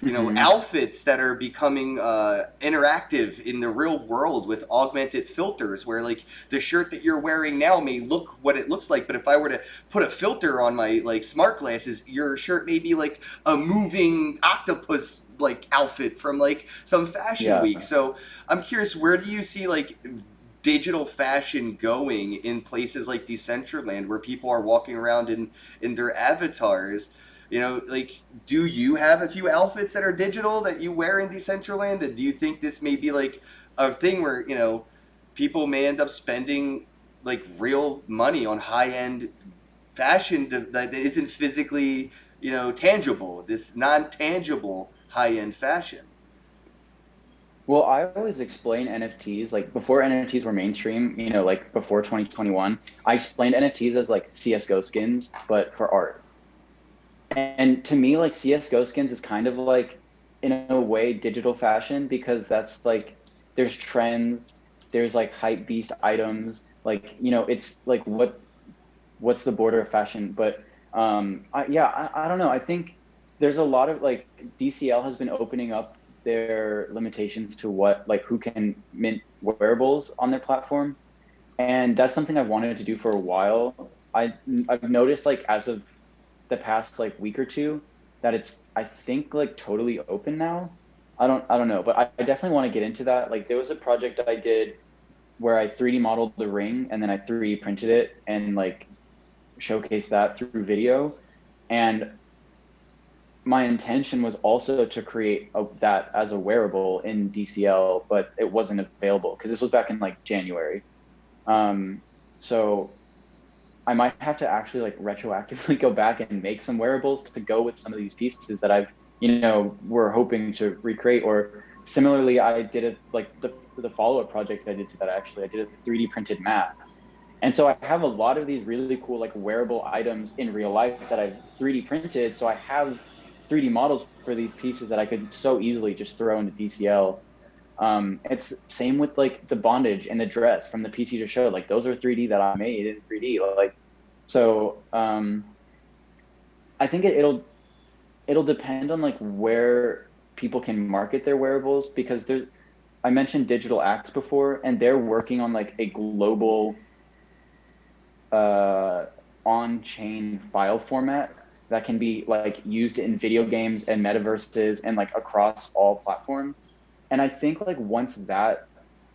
Outfits that are becoming interactive in the real world with augmented filters, where like the shirt that you're wearing now may look what it looks like, but if I were to put a filter on my like smart glasses, your shirt may be like a moving octopus like outfit from like some fashion week. So I'm curious, where do you see like digital fashion going in places like Decentraland, where people are walking around in their avatars? Like, do you have a few outfits that are digital that you wear in Decentraland? And do you think this may be like a thing where, people may end up spending like real money on high-end fashion that isn't physically, tangible, this non-tangible high-end fashion? Well, I always explain NFTs, like before NFTs were mainstream, like before 2021, I explained NFTs as like CSGO skins, but for art. And to me, like CSGO skins is kind of like, in a way, digital fashion, because that's like, there's trends, there's like hype beast items, like, it's like, what's the border of fashion? But I don't know. I think there's a lot of like, DCL has been opening up their limitations to who can mint wearables on their platform. And that's something I've wanted to do for a while. I've noticed like as of the past like week or two that it's, I think, like totally open now. I don't know, but I definitely want to get into that. Like there was a project that I did where I 3D modeled the ring and then I 3D printed it and like showcased that through video. And my intention was also to create that as a wearable in DCL, but it wasn't available because this was back in like January. So I might have to actually like retroactively go back and make some wearables to go with some of these pieces that I've, we're hoping to recreate, or Similarly, I did it like the follow-up project I did to that, actually, I did a 3D printed mask. And so I have a lot of these really cool like wearable items in real life that I've 3D printed. So I have 3D models for these pieces that I could so easily just throw into DCL. It's same with like the bondage and the dress from the PC to show, like those are 3D that I made in 3D. Like, so I think it'll depend on like where people can market their wearables, because I mentioned Digital Acts before, and they're working on like a global on-chain file format that can be like used in video games and metaverses and like across all platforms. And I think like once that,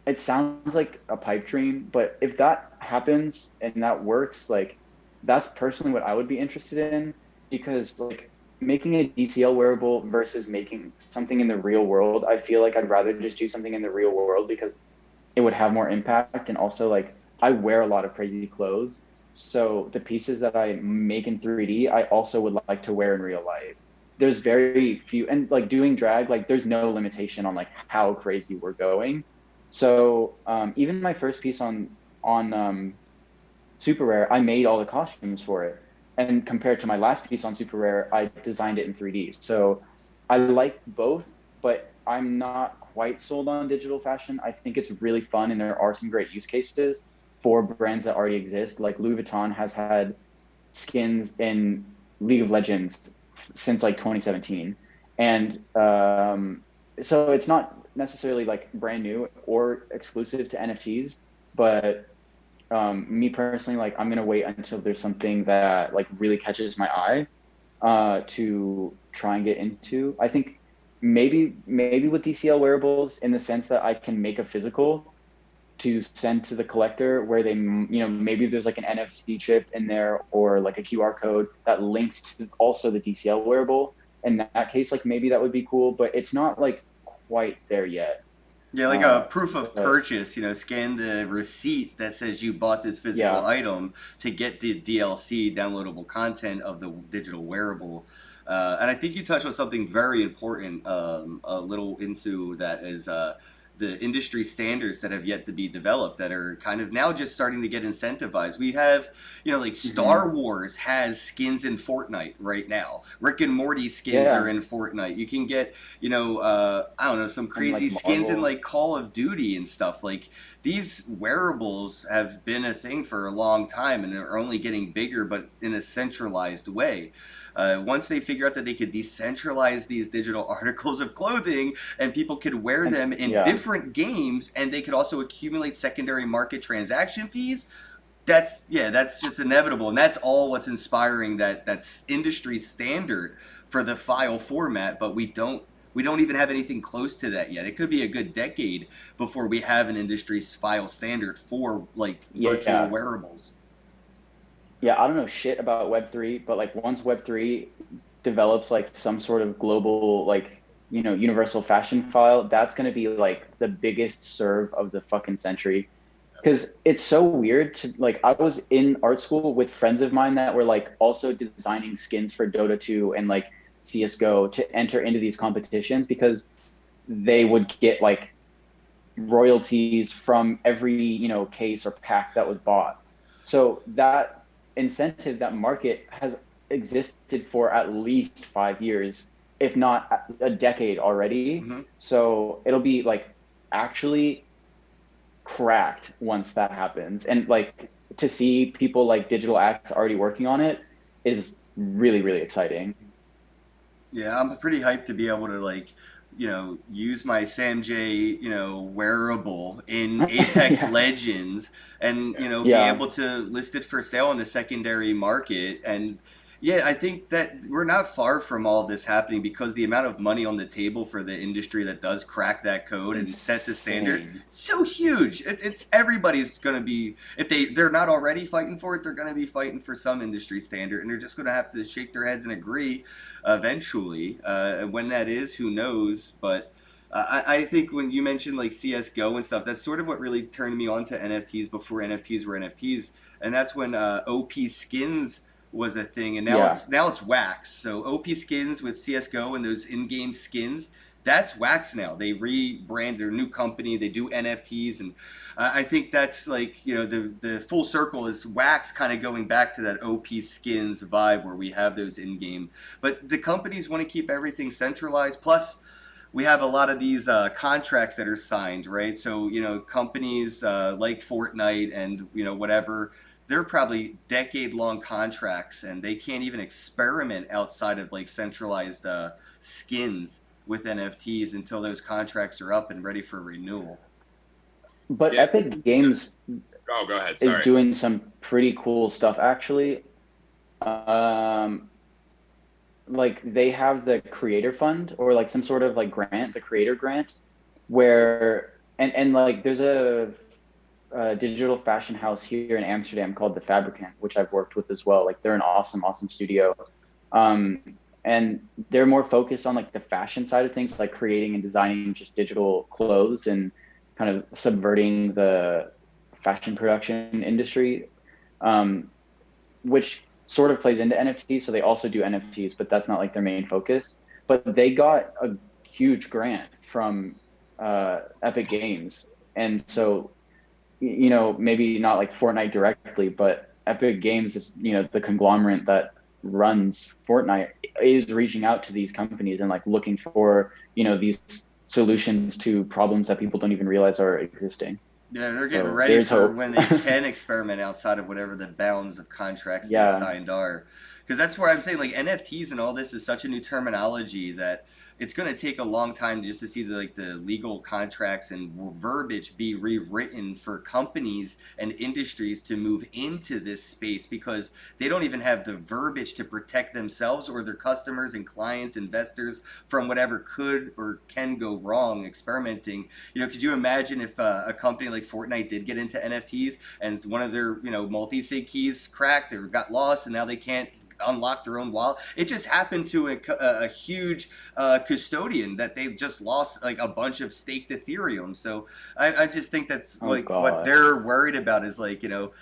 it sounds like a pipe dream, but if that happens and that works, like that's personally what I would be interested in, because like making a DCL wearable versus making something in the real world, I feel like I'd rather just do something in the real world because it would have more impact. And also like I wear a lot of crazy clothes. So the pieces that I make in 3D, I also would like to wear in real life. There's very few, and like doing drag, like there's no limitation on like how crazy we're going. So even my first piece on Super Rare, I made all the costumes for it. And compared to my last piece on Super Rare, I designed it in 3D. So I like both, but I'm not quite sold on digital fashion. I think it's really fun, and there are some great use cases for brands that already exist. Like Louis Vuitton has had skins in League of Legends since like 2017. And so it's not necessarily like brand new or exclusive to NFTs, but me personally, like I'm gonna wait until there's something that like really catches my eye to try and get into. I think maybe with DCL wearables, in the sense that I can make a physical to send to the collector, where they, you know, maybe there's like an NFC chip in there or like a QR code that links to also the DCL wearable. In that case, like maybe that would be cool, but it's not like quite there yet. Yeah, like a proof of purchase, you know, scan the receipt that says you bought this physical item to get the DLC, downloadable content of the digital wearable. And I think you touched on something very important a little into that is the industry standards that have yet to be developed that are kind of now just starting to get incentivized. We have, you know, like Star Wars has skins in Fortnite right now. Rick and Morty skins are in Fortnite. You can get, you know, I don't know, some crazy skins in like Call of Duty and stuff. Like these wearables have been a thing for a long time and are only getting bigger, but in a centralized way. Once they figure out that they could decentralize these digital articles of clothing and people could wear them in different games, and they could also accumulate secondary market transaction fees, that's just inevitable. And that's all what's inspiring that's industry standard for the file format, but we don't even have anything close to that yet. It could be a good decade before we have an industry file standard for like virtual wearables. Yeah, I don't know shit about Web3, but like once Web3 develops like some sort of global, like, you know, universal fashion file, that's going to be like the biggest serve of the fucking century. Because it's so weird to like, I was in art school with friends of mine that were like also designing skins for Dota 2 and like CSGO to enter into these competitions, because they would get like royalties from every, you know, case or pack that was bought. So that incentive, that market has existed for at least 5 years, if not a decade already. So it'll be like actually cracked once that happens. And like to see people like Digital Acts already working on it is really, really exciting. Yeah, I'm pretty hyped to be able to like, you know, use my Sam J, you know, wearable in Apex Legends and, you know, be able to list it for sale in the secondary market. And yeah, I think that we're not far from all this happening, because the amount of money on the table for the industry that does crack that code and set the standard, so huge. It's everybody's going to be, if they're not already fighting for it, they're going to be fighting for some industry standard, and they're just going to have to shake their heads and agree eventually. When that is, who knows? But I think when you mentioned like CSGO and stuff, that's sort of what really turned me on to NFTs before NFTs were NFTs. And that's when OP skins was a thing, and now it's wax. So OP skins with CSGO and those in-game skins, that's Wax now. They rebrand their new company. They do NFTs, and I think that's like, you know, the full circle is Wax kind of going back to that OP Skins vibe where we have those in game, but the companies want to keep everything centralized. Plus, we have a lot of these contracts that are signed, right? So, you know, companies like Fortnite and, you know, whatever, they're probably decade-long contracts, and they can't even experiment outside of like centralized skins with NFTs until those contracts are up and ready for renewal. But yeah. Epic Games go ahead. Sorry. is doing some pretty cool stuff, actually. Like they have the creator fund, or like some sort of like grant, the creator grant, where and like there's a digital fashion house here in Amsterdam called The Fabricant, which I've worked with as well. Like they're an awesome studio, and they're more focused on like the fashion side of things, like creating and designing just digital clothes and kind of subverting the fashion production industry, which sort of plays into NFTs. So they also do NFTs, but that's not like their main focus. But they got a huge grant from Epic Games. And so, you know, maybe not like Fortnite directly, but Epic Games is, you know, the conglomerate that runs Fortnite is reaching out to these companies and like looking for, you know, these solutions to problems that people don't even realize are existing. Yeah, they're getting ready for when they can experiment outside of whatever the bounds of contracts they've signed are. Because that's where I'm saying, like, NFTs and all this is such a new terminology that it's going to take a long time just to see the legal contracts and verbiage be rewritten for companies and industries to move into this space, because they don't even have the verbiage to protect themselves or their customers and clients, investors, from whatever could or can go wrong experimenting. You know, could you imagine if a company like Fortnite did get into NFTs and one of their, you know, multi-sig keys cracked or got lost and now they can't unlock their own wallet? It just happened to a huge custodian that they just lost like a bunch of staked Ethereum. So I just think that's what they're worried about is like, you know,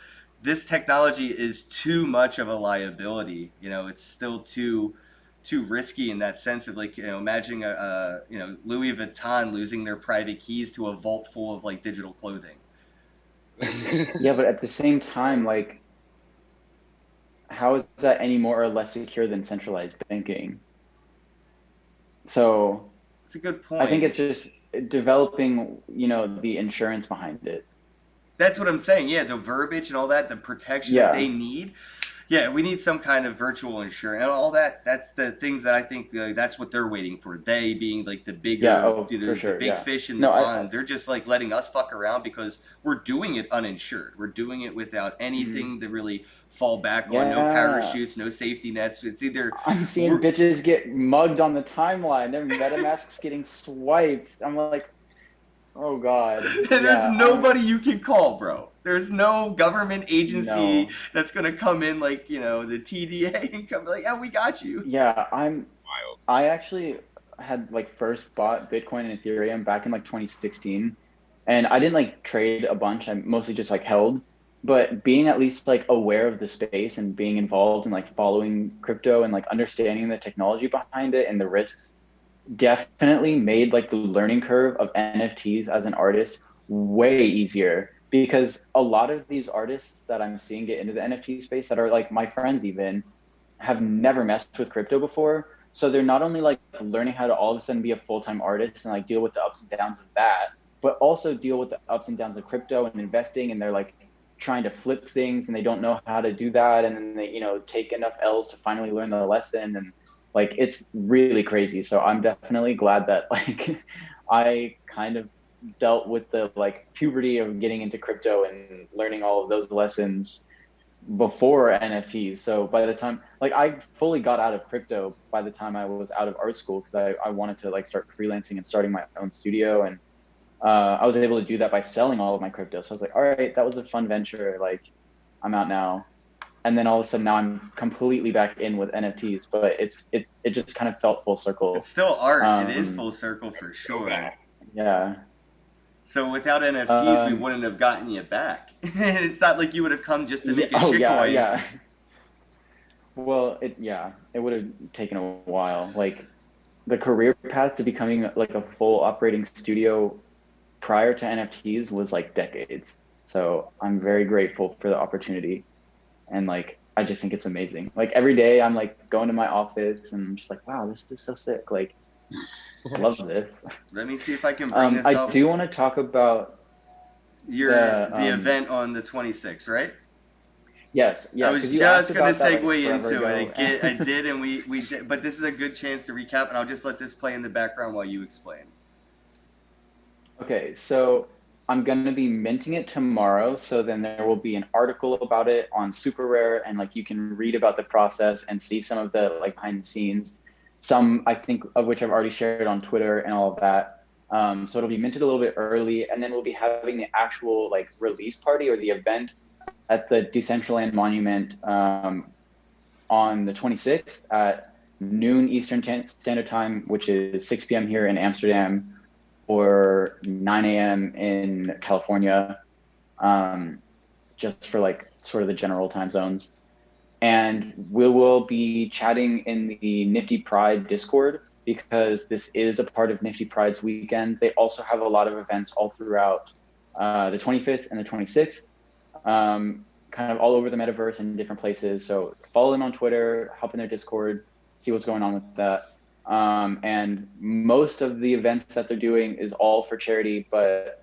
this technology is too much of a liability. You know, it's still too risky in that sense of like, you know, imagining you know, Louis Vuitton losing their private keys to a vault full of like digital clothing. Yeah, but at the same time, like, how is that any more or less secure than centralized banking? So it's a good point. I think it's just developing, you know, the insurance behind it. That's what I'm saying. Yeah, the verbiage and all that, the protection that they need. Yeah, we need some kind of virtual insurance and all that. That's the things that I think that's what they're waiting for. They being like the bigger, you know, the big fish in the pond. They're just like letting us fuck around because we're doing it uninsured. We're doing it without anything to really fall back on. No parachutes, no safety nets. It's either I'm seeing bitches get mugged on the timeline. Their MetaMask's getting swiped. I'm like, oh God. There's nobody you can call, bro. There's no government agency that's going to come in like, you know, the TDA and come like, yeah, we got you. Yeah, I actually had like first bought Bitcoin and Ethereum back in like 2016. And I didn't like trade a bunch. I mostly just like held. But being at least like aware of the space and being involved in like following crypto and like understanding the technology behind it and the risks definitely made like the learning curve of NFTs as an artist way easier. Because a lot of these artists that I'm seeing get into the NFT space that are like my friends even have never messed with crypto before. So they're not only like learning how to all of a sudden be a full-time artist and like deal with the ups and downs of that, but also deal with the ups and downs of crypto and investing. And they're like trying to flip things and they don't know how to do that. And then they, you know, take enough L's to finally learn the lesson. And like, it's really crazy. So I'm definitely glad that like I kind of dealt with the like puberty of getting into crypto and learning all of those lessons before NFTs. So by the time like I fully got out of crypto by the time I was out of art school, because I wanted to like start freelancing and starting my own studio, and I was able to do that by selling all of my crypto. So I was like, all right, that was a fun venture. Like I'm out now. And then all of a sudden now I'm completely back in with NFTs, but it just kind of felt full circle. It's still art. It is full circle for sure. Yeah. So without NFTs, we wouldn't have gotten you back. It's not like you would have come just to make a shitcoin. Yeah. Well, it would have taken a while. Like, the career path to becoming like a full operating studio prior to NFTs was like decades. So I'm very grateful for the opportunity. And like, I just think it's amazing. Like every day I'm like going to my office and I'm just like, wow, this is so sick. Like, I love this. Let me see if I can bring this I up. do want to talk about the event on the 26th, right? Yes, yeah. I was 'cause you just asked going to about that, segue like, forever into ago. it. I did, and we did, but this is a good chance to recap, and I'll just let this play in the background while you explain. Okay, so I'm going to be minting it tomorrow. So then there will be an article about it on Super Rare, and like you can read about the process and see some of the like behind the scenes. Some I think of which I've already shared on Twitter and all of that. So it'll be minted a little bit early, and then we'll be having the actual like release party or the event at the Decentraland Monument on the 26th at noon Eastern Standard Time, which is 6 p.m. here in Amsterdam, or 9 a.m. in California, just for like sort of the general time zones. And we will be chatting in the Nifty Pride Discord because this is a part of Nifty Pride's weekend. They also have a lot of events all throughout the 25th and the 26th, kind of all over the metaverse and different places. So follow them on Twitter, hop in their Discord, see what's going on with that. And most of the events that they're doing is all for charity, but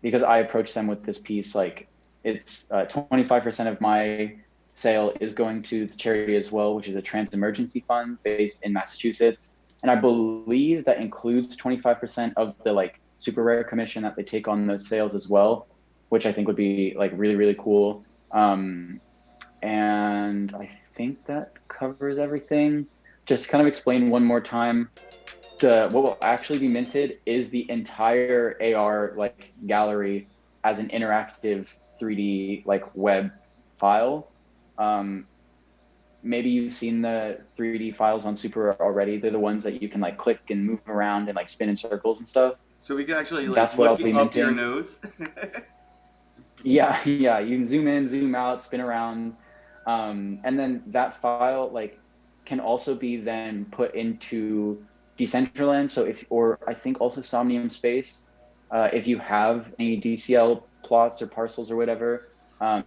because I approached them with this piece, like it's 25% of my sale is going to the charity as well, which is a trans emergency fund based in Massachusetts. And I believe that includes 25% of the like super rare commission that they take on those sales as well, which I think would be like really, really cool. And I think that covers everything. Just kind of explain one more time. What will actually be minted is the entire AR like gallery as an interactive 3D like web file. Maybe you've seen the 3D files on Super already. They're the ones that you can like click and move around and like spin in circles and stuff. So we can actually like That's what look I'll be up your minting. nose. Yeah, yeah. You can zoom in, zoom out, spin around, and then that file like can also be then put into Decentraland. So or I think also Somnium Space. If you have any DCL plots or parcels or whatever,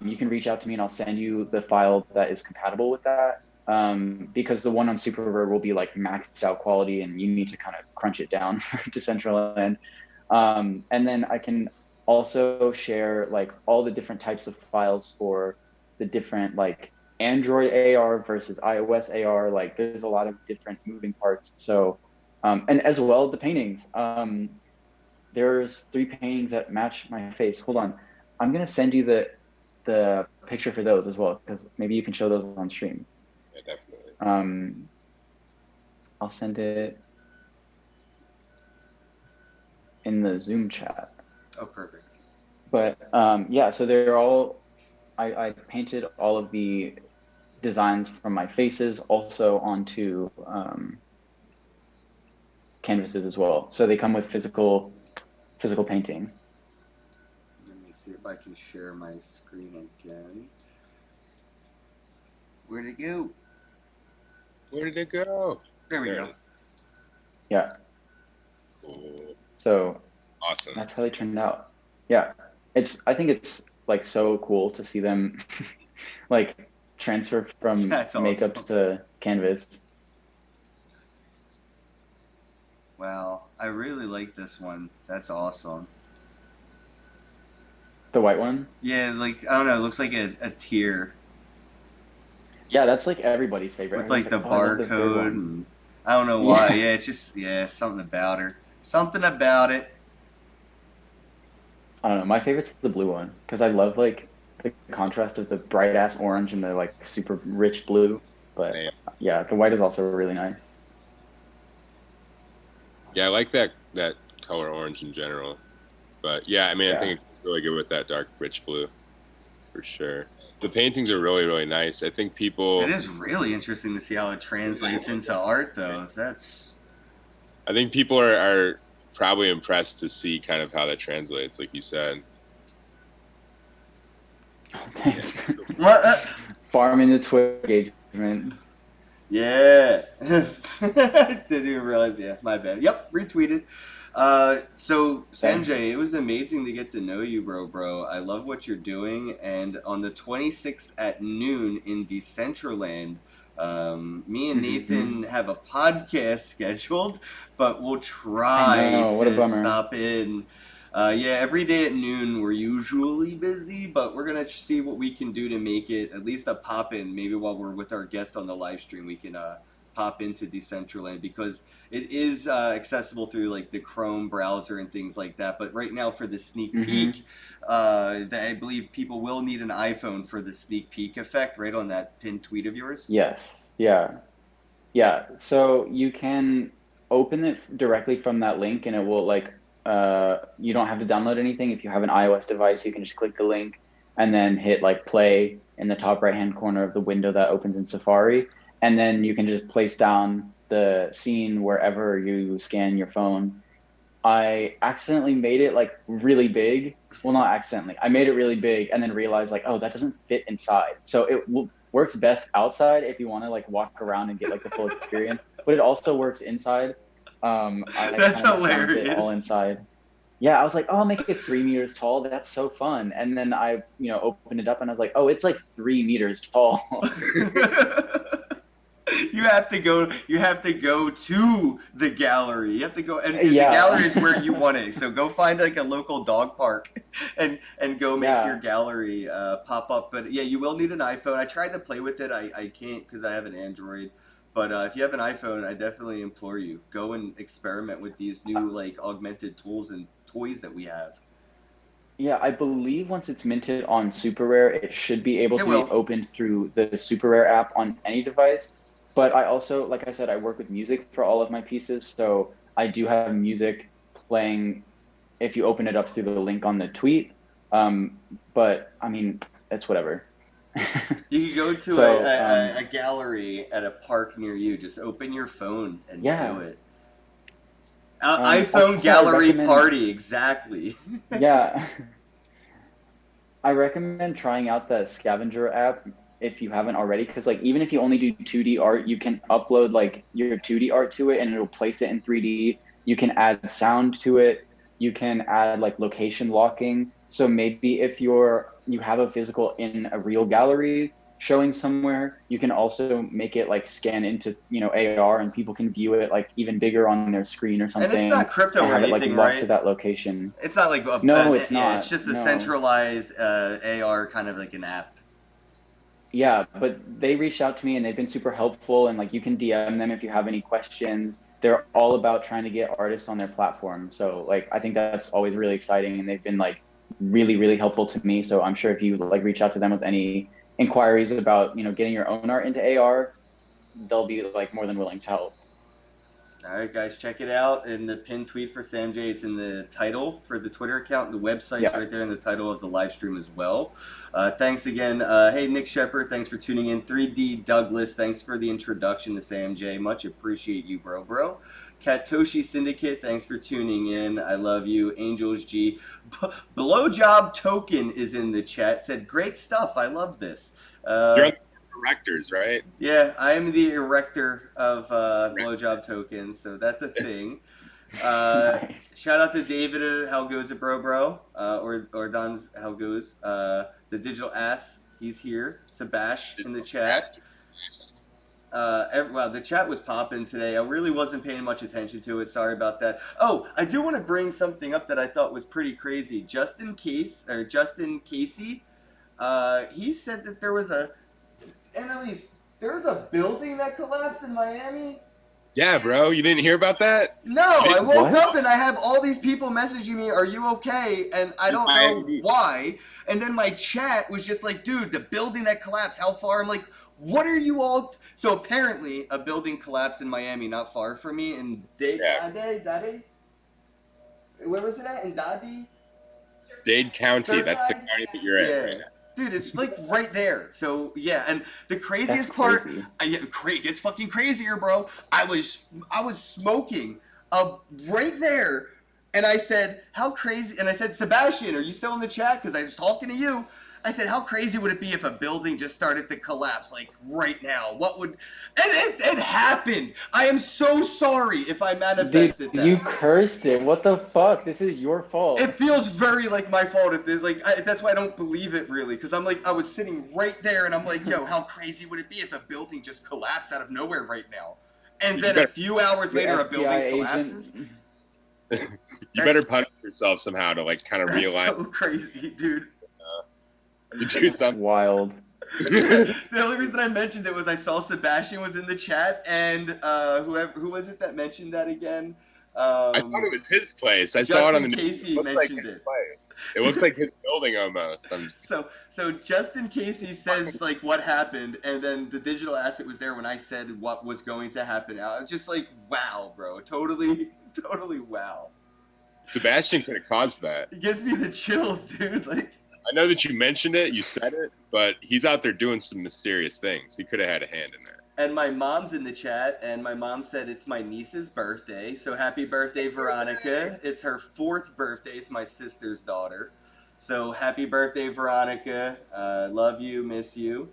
you can reach out to me and I'll send you the file that is compatible with that. Because the one on Super Rare will be like maxed out quality and you need to kind of crunch it down for Decentraland. And then I can also share like all the different types of files for the different like Android AR versus iOS AR. Like there's a lot of different moving parts. So, and as well, the paintings. There's 3 paintings that match my face. Hold on. I'm going to send you the picture for those as well, because maybe you can show those on stream. Yeah, definitely. I'll send it in the Zoom chat. Oh, perfect. But yeah, so they're all, I painted all of the designs from my faces also onto canvases as well. So they come with physical paintings. Let me see if I can share my screen again. Where'd it go? Where did it go? There we go. Yeah. Cool. So Awesome. that's how they turned out. Yeah. I think it's like so cool to see them like transfer from That's makeup awesome. to canvas. Wow, I really like this one. That's awesome. The white one? Yeah, like I don't know, it looks like a tear Yeah, that's like everybody's favorite. with like the Everybody's "Oh, I love this big barcode. one." And I don't know why. Yeah. Yeah, it's just something about her. Something about it. I don't know. My favorite's the blue one because I love like the contrast of the bright ass orange and the like super rich blue. But yeah, the white is also really nice. Yeah, I like that color orange in general. But yeah, I mean, I think it's really good with that dark rich blue, for sure. The paintings are really, really nice. I think people... It is really interesting to see how it translates into art, though. I think people are probably impressed to see kind of how that translates, like you said. Thanks. What? Farm into Twitter engagement. Yeah. Didn't even realize. Yeah, my bad. Yep, retweeted. So Thanks. Sanjay, it was amazing to get to know you, bro. I love what you're doing. And on the 26th at noon in Decentraland, me and Nathan have a podcast scheduled, but we'll I try know, what a to bummer. stop in. Yeah, every day at noon we're usually busy, but we're gonna see what we can do to make it at least a pop in. Maybe while we're with our guests on the live stream, we can pop into Decentraland because it is accessible through like the Chrome browser and things like that. But right now for the sneak peek, I believe people will need an iPhone for the sneak peek effect. Right on that pinned tweet of yours. Yes. Yeah. So you can open it directly from that link, and it will like you don't have to download anything. If you have an iOS device, you can just click the link and then hit like play in the top right hand corner of the window that opens in Safari, and then you can just place down the scene wherever you scan your phone. I accidentally made it like really big. Well, not accidentally. I made it really big and then realized like, oh, that doesn't fit inside. So it works best outside if you want to like walk around and get like the full experience, but it also works inside. I That's kind of shrunk hilarious. it all inside. Yeah, I was like, oh, I'll make it 3 meters tall. That's so fun. And then I, opened it up and I was like, oh, it's like 3 meters tall. You have to go to the gallery. You have to go, and the Yeah. gallery is where you want it. So go find like a local dog park and go make Yeah. your gallery pop up. But yeah, you will need an iPhone. I tried to play with it. I can't because I have an Android. But if you have an iPhone, I definitely implore you, go and experiment with these new like augmented tools and toys that we have. Yeah, I believe once it's minted on Super Rare, it should be able It to will. be opened through the Super Rare app on any device. But I also, like I said, I work with music for all of my pieces, so I do have music playing if you open it up through the link on the tweet. But I mean, it's whatever. You could go to So, a gallery at a park near you. Just open your phone and Yeah. do it. Also, iPhone I gallery recommend- party, exactly. Yeah. I recommend trying out the Scavenger app if you haven't already, because like even if you only do 2D art, you can upload like your 2D art to it and it'll place it in 3D. You can add sound to it. You can add like location locking. So maybe if you have a physical in a real gallery showing somewhere, you can also make it like scan into AR and people can view it like even bigger on their screen or something. And it's not crypto and or have anything, it like locked right? to that location. It's not like No, it's not. It's just a No. centralized AR kind of like an app. Yeah, but they reached out to me and they've been super helpful, and like you can DM them if you have any questions. They're all about trying to get artists on their platform. So like I think that's always really exciting, and they've been like really, really helpful to me. So I'm sure if you like reach out to them with any inquiries about, getting your own art into AR, they'll be like more than willing to help. All right, guys, check it out in the pinned tweet for Sam J. It's in the title for the Twitter account. The website's right there in the title of the live stream as well. Thanks again. Hey, Nick Shepard, thanks for tuning in. 3D Douglas, thanks for the introduction to Sam J. Much appreciate you, bro. Katoshi Syndicate, thanks for tuning in. I love you. Angels G. Blowjob Token is in the chat. Said, great stuff. I love this. You're on the erectors, right? Yeah, I am the erector of Blowjob Tokens, so that's a thing. Nice. Shout out to David, how goes it, bro? Or Don's, how goes? The digital ass, he's here. Sabash in the chat. Wow, the chat was popping today. I really wasn't paying much attention to it. Sorry about that. Oh, I do want to bring something up that I thought was pretty crazy. Justin Casey, he said that there was there was a building that collapsed in Miami. Yeah, bro. You didn't hear about that? No, I woke What? up and I have all these people messaging me, "Are you okay?" And I don't know why. And then my chat was just like, "Dude, the building that collapsed. How far?" I'm like, "What are you all?" So apparently, a building collapsed in Miami, not far from me, in Dade. Where was it at? In Dade? Dade County. That's the Surfside? county that you're in Yeah. right now. Dude, it's like right there. So yeah, and the craziest That's part, crazy. it gets fucking crazier, bro. I was smoking right there, and I said, "How crazy?" And I said, "Sebastian, are you still in the chat?" Because I was talking to you. I said, how crazy would it be if a building just started to collapse like right now? What would, and it happened. I am so sorry if I manifested that. You cursed it. What the fuck? This is your fault. It feels very like my fault. If there's like, that's why I don't believe it really. Cause I'm like, I was sitting right there and I'm like, yo, how crazy would it be if a building just collapsed out of nowhere right now? And then a few hours later, a building collapses. You better punish yourself somehow to like kind of realize. So crazy, dude. You do something wild. The only reason I mentioned it was I saw Sebastian was in the chat, and who was it that mentioned that again? I thought it was his place. I saw it on the news. Casey mentioned it. It looked like his building almost. So Justin Casey says like what happened, and then the digital asset was there when I said what was going to happen. I was just like, wow, bro, totally wow. Sebastian could have caused that. It gives me the chills, dude. Like, I know that you mentioned it, you said it, but he's out there doing some mysterious things. He could have had a hand in there. And my mom's in the chat, and my mom said it's my niece's birthday, so happy birthday, Veronica. It's her 4th birthday. It's my sister's daughter. So happy birthday, Veronica. Love you, miss you.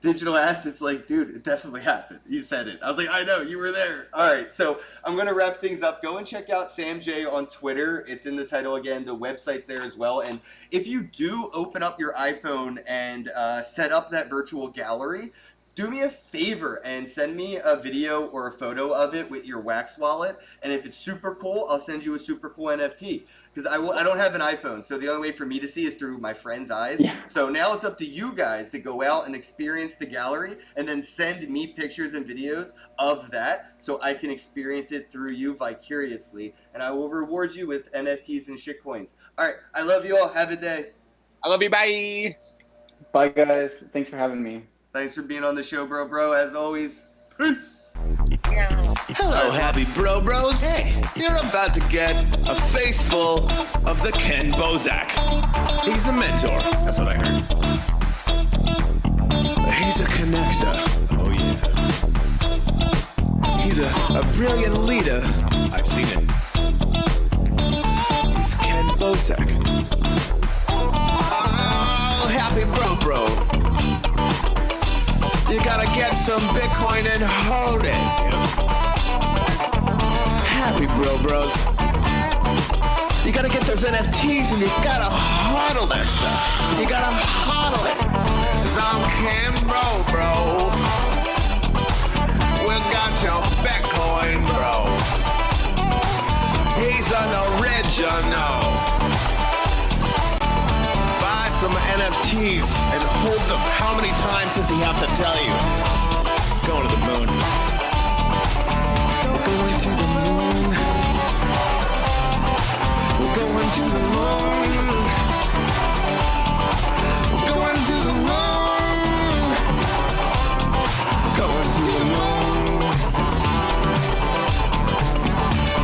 Digital Assets like, dude, it definitely happened. He said it. I was like, I know, you were there. All right, so I'm going to wrap things up. Go and check out Sam J on Twitter. It's in the title again. The website's there as well. And if you do open up your iPhone and set up that virtual gallery, do me a favor and send me a video or a photo of it with your Wax wallet. And if it's super cool, I'll send you a super cool NFT. Because I don't have an iPhone, so the only way for me to see is through my friend's eyes. Yeah. So now it's up to you guys to go out and experience the gallery and then send me pictures and videos of that so I can experience it through you vicariously. And I will reward you with NFTs and shitcoins. All right, I love you all. Have a day. I love you. Bye. Bye, guys. Thanks for having me. Thanks for being on the show, bro. As always, peace. Hello, happy bros. Hey, you're about to get a face full of the Ken Bozak. He's a mentor. That's what I heard. He's a connector. Oh, yeah. He's a brilliant leader. I've seen it. He's Ken Bozak. Oh, happy bro. You gotta get some Bitcoin and hold it. Happy bros. You gotta get those NFTs and you gotta hodl that stuff. You gotta hodl it. 'Cause I'm Ken bro. We got your Bitcoin, bro. He's an original. Buy some NFTs and hold them. How many times does he have to tell you? Going to the moon. We're going to the moon. We're going to the moon. We're going to the moon. Going to the moon.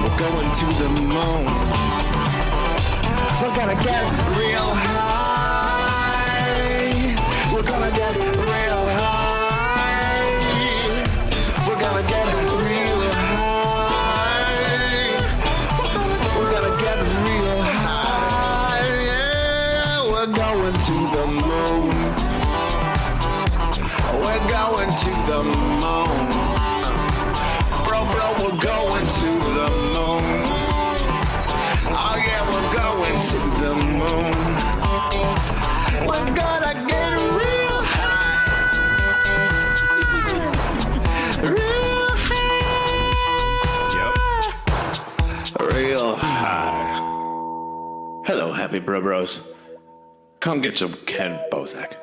We're going to the moon. We're gonna get real high. We're gonna get real high. We're gonna get real high. We're gonna get real high. Yeah, we're going to the moon. We're going to the moon. Bro, we're going to the moon. Oh yeah, we're going to the moon. We're gonna get real high. Real high. Yep. Real high. Hello, happy bros. Come get some Ken Bozak.